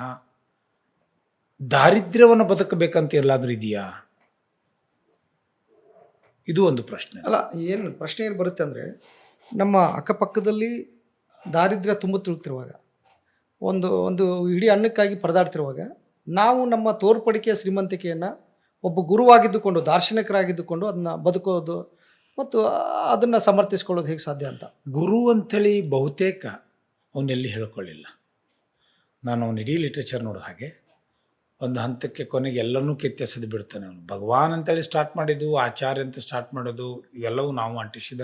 ದಾರಿದ್ರ್ಯವನ್ನು ಬದುಕಬೇಕಂತ ಎಲ್ಲಾದರೂ ಇದೆಯಾ? ಇದು ಒಂದು ಪ್ರಶ್ನೆ. ಅಲ್ಲ, ಪ್ರಶ್ನೆ ಏನು ಬರುತ್ತೆ ಅಂದರೆ, ನಮ್ಮ ಅಕ್ಕಪಕ್ಕದಲ್ಲಿ ದಾರಿದ್ರ್ಯ ತುಂಬ ತಿಳುತ್ತಿರುವಾಗ, ಒಂದು ಇಡೀ ಅನ್ನಕ್ಕಾಗಿ ಪರದಾಡ್ತಿರುವಾಗ, ನಾವು ನಮ್ಮ ತೋರ್ಪಡಿಕೆಯ ಶ್ರೀಮಂತಿಕೆಯನ್ನು ಒಬ್ಬ ಗುರುವಾಗಿದ್ದುಕೊಂಡು, ದಾರ್ಶನಿಕರಾಗಿದ್ದುಕೊಂಡು ಅದನ್ನ ಬದುಕೋದು ಮತ್ತು ಅದನ್ನು ಸಮರ್ಥಿಸ್ಕೊಳ್ಳೋದು ಹೇಗೆ ಸಾಧ್ಯ ಅಂತ. ಗುರು ಅಂಥೇಳಿ ಬಹುತೇಕ ಅವನ್ನೆಲ್ಲಿ ಹೇಳ್ಕೊಳ್ಳಿಲ್ಲ. ನಾನು ಅವನ ಇಡೀ ಲಿಟ್ರೇಚರ್ ನೋಡೋ ಹಾಗೆ ಒಂದು ಹಂತಕ್ಕೆ ಕೊನೆಗೆ ಎಲ್ಲನೂ ಕಿತ್ತೆಸೆದು ಬಿಡ್ತಾನೆ ಅವನು. ಭಗವಾನ್ ಅಂತೇಳಿ ಸ್ಟಾರ್ಟ್ ಮಾಡಿದ್ದು, ಆಚಾರ್ಯ ಅಂತ ಸ್ಟಾರ್ಟ್ ಮಾಡೋದು, ಇವೆಲ್ಲವೂ ನಾವು ಅಂಟಿಸಿದ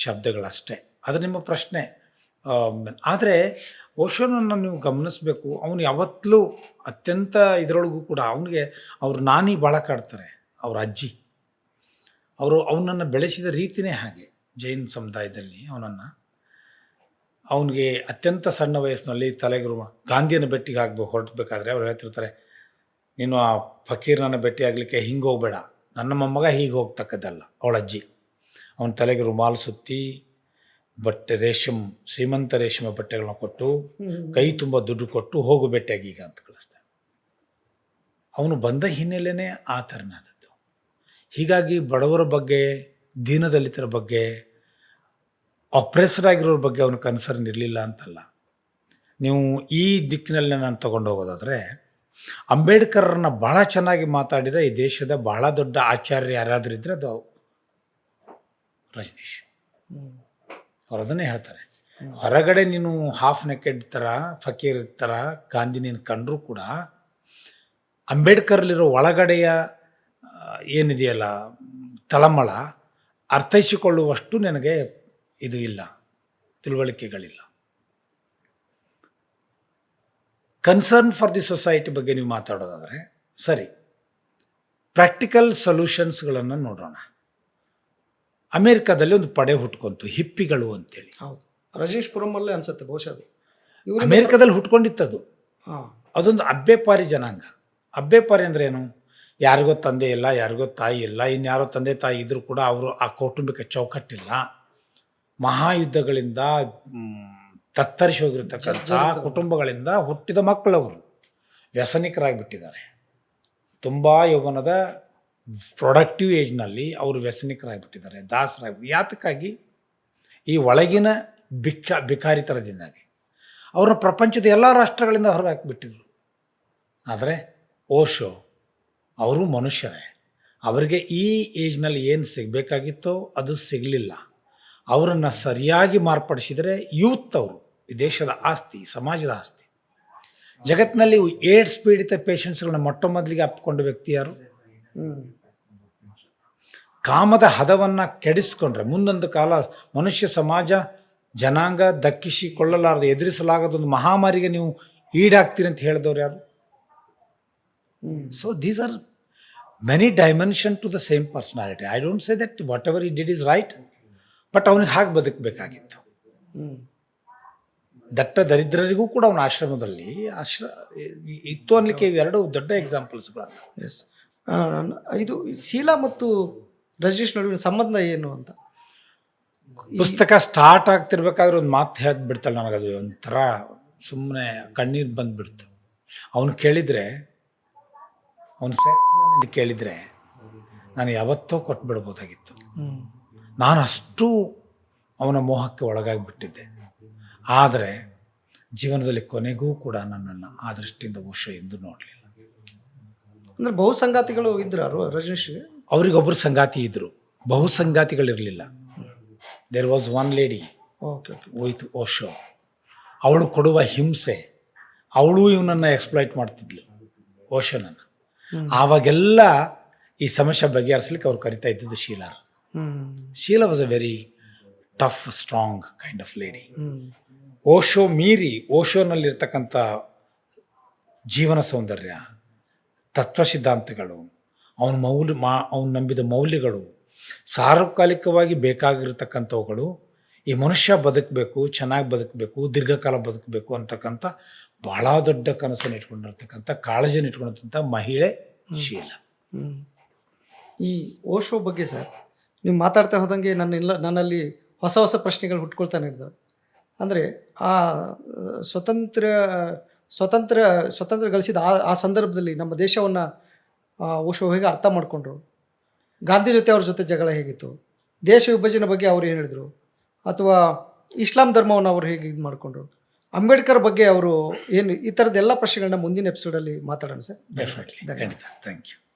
ಶಬ್ದಗಳಷ್ಟೇ. ಅದು ನಿಮ್ಮ ಪ್ರಶ್ನೆ. ಆದರೆ ಓಶೋನನ್ನು ನೀವು ಗಮನಿಸಬೇಕು. ಅವನು ಯಾವತ್ತಲೂ ಅತ್ಯಂತ ಇದರೊಳಗೂ ಕೂಡ ಅವನಿಗೆ ಅವ್ರ ನಾನಿ ಭಾಳ ಕಾಡ್ತಾರೆ, ಅವ್ರ ಅಜ್ಜಿ. ಅವನನ್ನು ಬೆಳೆಸಿದ ರೀತಿಯೇ ಹಾಗೆ. ಜೈನ್ ಸಮುದಾಯದಲ್ಲಿ ಅವನಿಗೆ ಅತ್ಯಂತ ಸಣ್ಣ ವಯಸ್ಸಿನಲ್ಲಿ ತಲೆಗೆ ಗಾಂಧಿಯನ್ನು ಭೇಟಿಗೆ ಹೊರಟಬೇಕಾದ್ರೆ ಅವ್ರು ಹೇಳ್ತಿರ್ತಾರೆ, ನೀನು ಆ ಫಕೀರನನ್ನು ಭೇಟಿ ಆಗಲಿಕ್ಕೆ ಹಿಂಗೆ ಹೋಗಬೇಡ, ನನ್ನ ಮೊಮ್ಮಗ ಹೀಗೆ ಹೋಗ್ತಕ್ಕದ್ದಲ್ಲ. ಅವಳ ಅಜ್ಜಿ ಅವನ ತಲೆಗೆ ರುಮಾಲು ಸುತ್ತಿ ಬಟ್ಟೆ ಶ್ರೀಮಂತ ರೇಷ್ಮೆ ಬಟ್ಟೆಗಳನ್ನ ಕೊಟ್ಟು ಕೈ ತುಂಬ ದುಡ್ಡು ಕೊಟ್ಟು ಹೋಗು ಭೇಟಿಯಾಗಿ ಈಗ ಅಂತ ಕಳಿಸ್ತಾರೆ. ಅವನು ಬಂದ ಹಿನ್ನೆಲೆನೇ ಆ ಥರನಾದದ್ದು. ಹೀಗಾಗಿ ಬಡವರ ಬಗ್ಗೆ, ದೀನದಲಿತರ ಬಗ್ಗೆ, ಅಪ್ರೆಸ್ಡ್ ಆಗಿರೋರ ಬಗ್ಗೆ ಅವನ ಕನ್ಸರ್ನ್ ಇರಲಿಲ್ಲ ಅಂತಲ್ಲ. ನೀವು ಈ ದಿಕ್ಕಿನಲ್ಲಿ ನಾನು ತಗೊಂಡು ಹೋಗೋದಾದರೆ, ಅಂಬೇಡ್ಕರ್ರನ್ನ ಭಾಳ ಚೆನ್ನಾಗಿ ಮಾತಾಡಿದ ಈ ದೇಶದ ಬಹಳ ದೊಡ್ಡ ಆಚಾರ್ಯ ಯಾರಾದರೂ ಇದ್ದರೆ ಅದು ರಜನೀಶ್. ಅವ್ರು ಅದನ್ನೇ ಹೇಳ್ತಾರೆ, ಹೊರಗಡೆ ನೀನು ಹಾಫ್ ನೆಕೆಡ್ ಥರ ಫಕೀರ್ ಥರ ಗಾಂಧಿ ನೀನು ಕಂಡರೂ ಕೂಡ ಅಂಬೇಡ್ಕರ್ಲಿರೋ ಒಳಗಡೆಯ ಏನಿದೆಯಲ್ಲ ತಳಮಳ ಅರ್ಥೈಸಿಕೊಳ್ಳುವಷ್ಟು ನನಗೆ ಇದು ಇಲ್ಲ, ತಿಳುವಳಿಕೆಗಳಿಲ್ಲ. ಕನ್ಸರ್ನ್ ಫಾರ್ ದಿ ಸೊಸೈಟಿ ಬಗ್ಗೆ ನೀವು ಮಾತಾಡೋದಾದರೆ ಸರಿ, ಪ್ರಾಕ್ಟಿಕಲ್ ಸೊಲ್ಯೂಷನ್ಸ್ಗಳನ್ನು ನೋಡೋಣ. ಅಮೇರಿಕಾದಲ್ಲಿ ಒಂದು ಪಡೆ ಹುಟ್ಕೊಂತು, ಹಿಪ್ಪಿಗಳು ಅಂತೇಳಿ. ಹೌದು, ರಜನೀಶ್ಪುರಮಲ್ಲೇ ಅನ್ಸುತ್ತೆ ಬಹುಶಃ ಅದು. ಅಮೇರಿಕಾದಲ್ಲಿ ಹುಟ್ಕೊಂಡಿತ್ತದು. ಹಾಂ, ಅದೊಂದು ಅಬ್ಬೆಪಾರಿ ಜನಾಂಗ. ಅಬ್ಬೆಪಾರಿ ಅಂದರೆ ಏನು? ಯಾರಿಗೋ ತಂದೆ ಇಲ್ಲ, ಯಾರಿಗೋ ತಾಯಿ ಇಲ್ಲ, ಇನ್ಯಾರೋ ತಂದೆ ತಾಯಿ ಇದ್ದರೂ ಕೂಡ ಅವರು ಆ ಕೌಟುಂಬಿಕ ಚೌಕಟ್ಟಿಲ್ಲ. ಮಹಾಯುದ್ಧಗಳಿಂದ ತತ್ತರಿಸಿ ಹೋಗಿರ್ತಕ್ಕಂಥ ಕುಟುಂಬಗಳಿಂದ ಹುಟ್ಟಿದ ಮಕ್ಕಳವರು ವ್ಯಸನಿಕರಾಗಿಬಿಟ್ಟಿದ್ದಾರೆ. ತುಂಬ ಯೌವನದ ಪ್ರೊಡಕ್ಟಿವ್ ಏಜ್ನಲ್ಲಿ ಅವರು ವ್ಯಸನಿಕರಾಗಿಬಿಟ್ಟಿದ್ದಾರೆ, ಯಾತಕ್ಕಾಗಿ? ಈ ಒಳಗಿನ ಬಿಕಾರಿತನದಿಂದಾಗಿ ಅವ್ರನ್ನ ಪ್ರಪಂಚದ ಎಲ್ಲ ರಾಷ್ಟ್ರಗಳಿಂದ ಹೊರಗೆ ಹಾಕಿಬಿಟ್ಟಿದ್ರು. ಆದರೆ ಓಶೋ ಅವರು ಮನುಷ್ಯರೇ, ಅವರಿಗೆ ಈ ಏಜ್ನಲ್ಲಿ ಏನು ಸಿಗಬೇಕಾಗಿತ್ತೋ ಅದು ಸಿಗಲಿಲ್ಲ. ಅವರನ್ನು ಸರಿಯಾಗಿ ಮಾರ್ಪಡಿಸಿದರೆ ಯೂತ್ ಅವರು ಈ ದೇಶದ ಆಸ್ತಿ, ಸಮಾಜದ ಆಸ್ತಿ. ಜಗತ್ತಿನಲ್ಲಿ ಏಡ್ಸ್ ಪೀಡಿತ ಪೇಷಂಟ್ಸ್ಗಳನ್ನ ಮೊಟ್ಟ ಮೊದಲಿಗೆ ಅಪ್ಪಿಕೊಂಡ ವ್ಯಕ್ತಿ ಯಾರು? ಕಾಮದ ಹದವನ್ನು ಕೆಡಿಸ್ಕೊಂಡ್ರೆ ಮುಂದೊಂದು ಕಾಲ ಮನುಷ್ಯ ಸಮಾಜ ಜನಾಂಗ ದಕ್ಕಿಸಿಕೊಳ್ಳಲಾರದು, ಎದುರಿಸಲಾಗದೊಂದು ಮಹಾಮಾರಿಗೆ ನೀವು ಈಡಾಗ್ತೀರಿ ಅಂತ ಹೇಳಿದವ್ರು ಯಾರು? So these are many dimension to the same personality. I don't say that whatever it did is right, but ಅವನಿಗೆ ಹಾಗೆ ಬದುಕಬೇಕಾಗಿತ್ತು. ದಟ್ಟ ದರಿದ್ರರಿಗೂ ಕೂಡ ಅವನ ಆಶ್ರಮದಲ್ಲಿ ಇತ್ತು ಅನ್ನಲಿಕ್ಕೆ ಇವೆರಡು ದೊಡ್ಡ ಎಕ್ಸಾಂಪಲ್ಸ್ಗಳಲ್ಲ. ಎಸ್, ಇದು ಶೀಲಾ ಮತ್ತು ರಜನೀಶ್ ನಡುವಿನ ಸಂಬಂಧ ಏನು ಅಂತ ಪುಸ್ತಕ ಸ್ಟಾರ್ಟ್ ಆಗ್ತಿರ್ಬೇಕಾದ್ರೆ ಒಂದು ಮಾತು ಹೇಳ್ದು ಬಿಡ್ತಾಳೆ ನನಗದು ಒಂಥರ ಸುಮ್ಮನೆ ಕಣ್ಣೀರು ಬಂದುಬಿಡ್ತು. ಅವನು ಕೇಳಿದರೆ, ಅವನು ಸೆಕ್ಸ್ ಕೇಳಿದರೆ ನಾನು ಯಾವತ್ತೋ ಕೊಟ್ಬಿಡ್ಬೋದಾಗಿತ್ತು. ನಾನು ಅಷ್ಟು ಅವನ ಮೋಹಕ್ಕೆ ಒಳಗಾಗಿಬಿಟ್ಟಿದ್ದೆ. ಆದರೆ ಜೀವನದಲ್ಲಿ ಕೊನೆಗೂ ಕೂಡ ನನ್ನನ್ನು ಆ ದೃಷ್ಟಿಯಿಂದ ಓಶೋ ಎಂದು ನೋಡಲಿಲ್ಲ. ಅಂದರೆ ಬಹು ಸಂಗಾತಿಗಳು ಇದ್ರು ರಜನೀಶ್ಗೆ? ಅವರಿಗೊಬ್ಬರು ಸಂಗಾತಿ ಇದ್ದರು, ಬಹು ಸಂಗಾತಿಗಳಿರಲಿಲ್ಲ. There was one lady with Osho. ಅವಳು ಕೊಡುವ ಹಿಂಸೆ, ಅವಳು ಇವನನ್ನು ಎಕ್ಸ್ಪ್ಲಾಯ್ಟ್ ಮಾಡ್ತಿದ್ಲು ಓಶೋನನ್ನು. ಆವಾಗೆಲ್ಲ ಈ ಸಮಸ್ಯೆ ಬಗೆಹರಿಸಲಿಕ್ಕೆ ಅವ್ರು ಕರಿತಾ ಇದ್ದಿದ್ದು Sheela. Sheela was a very tough, strong kind of lady. Osho ಮೀರಿ ಓಶೋನಲ್ಲಿರ್ತಕ್ಕಂಥ ಜೀವನ ಸೌಂದರ್ಯ, ತತ್ವ ಸಿದ್ಧಾಂತಗಳು, ಅವನು ನಂಬಿದ ಮೌಲ್ಯಗಳು, ಸಾರ್ವಕಾಲಿಕವಾಗಿ ಬೇಕಾಗಿರ್ತಕ್ಕಂಥವುಗಳು, ಈ ಮನುಷ್ಯ ಬದುಕಬೇಕು, ಚೆನ್ನಾಗಿ ಬದುಕಬೇಕು, ದೀರ್ಘಕಾಲ ಬದುಕಬೇಕು ಅಂತಕ್ಕಂಥ ಭಾಳ ದೊಡ್ಡ ಕನಸನ್ನು ಇಟ್ಕೊಂಡಿರ್ತಕ್ಕಂಥ, ಕಾಳಜಿಯನ್ನು ಇಟ್ಕೊಂಡಿರ್ತಕ್ಕಂಥ ಮಹಿಳೆ ಶೀಲಾ. ಈ ಓಶೋ ಬಗ್ಗೆ ಸರ್ ನೀವು ಮಾತಾಡ್ತಾ ಹೋದಂಗೆ ನನ್ನಲ್ಲಿ ಹೊಸ ಹೊಸ ಪ್ರಶ್ನೆಗಳು ಹುಟ್ಕೊಳ್ತಾನೆ ಇದ್ದಾವೆ. ಅಂದರೆ ಆ ಸ್ವತಂತ್ರ ಗಳಿಸಿದ ಆ ಸಂದರ್ಭದಲ್ಲಿ ನಮ್ಮ ದೇಶವನ್ನು ಓಶೋ ಹೇಗೆ ಅರ್ಥ ಮಾಡಿಕೊಂಡ್ರು, ಗಾಂಧಿ ಜೊತೆ ಅವ್ರ ಜೊತೆ ಜಗಳ ಹೇಗಿತ್ತು, ದೇಶ ವಿಭಜನೆ ಬಗ್ಗೆ ಅವ್ರು ಏನು ಹೇಳಿದರು, ಅಥವಾ ಇಸ್ಲಾಂ ಧರ್ಮವನ್ನು ಅವರು ಹೇಗೆ ಇದು ಮಾಡಿಕೊಂಡ್ರು, ಅಂಬೇಡ್ಕರ್ ಬಗ್ಗೆ ಅವರು ಏನು, ಈ ಥರದ್ದೆಲ್ಲ ಪ್ರಶ್ನೆಗಳನ್ನ ಮುಂದಿನ ಎಪಿಸೋಡಲ್ಲಿ ಮಾತಾಡೋಣ ಸರ್. Definitely, thank you.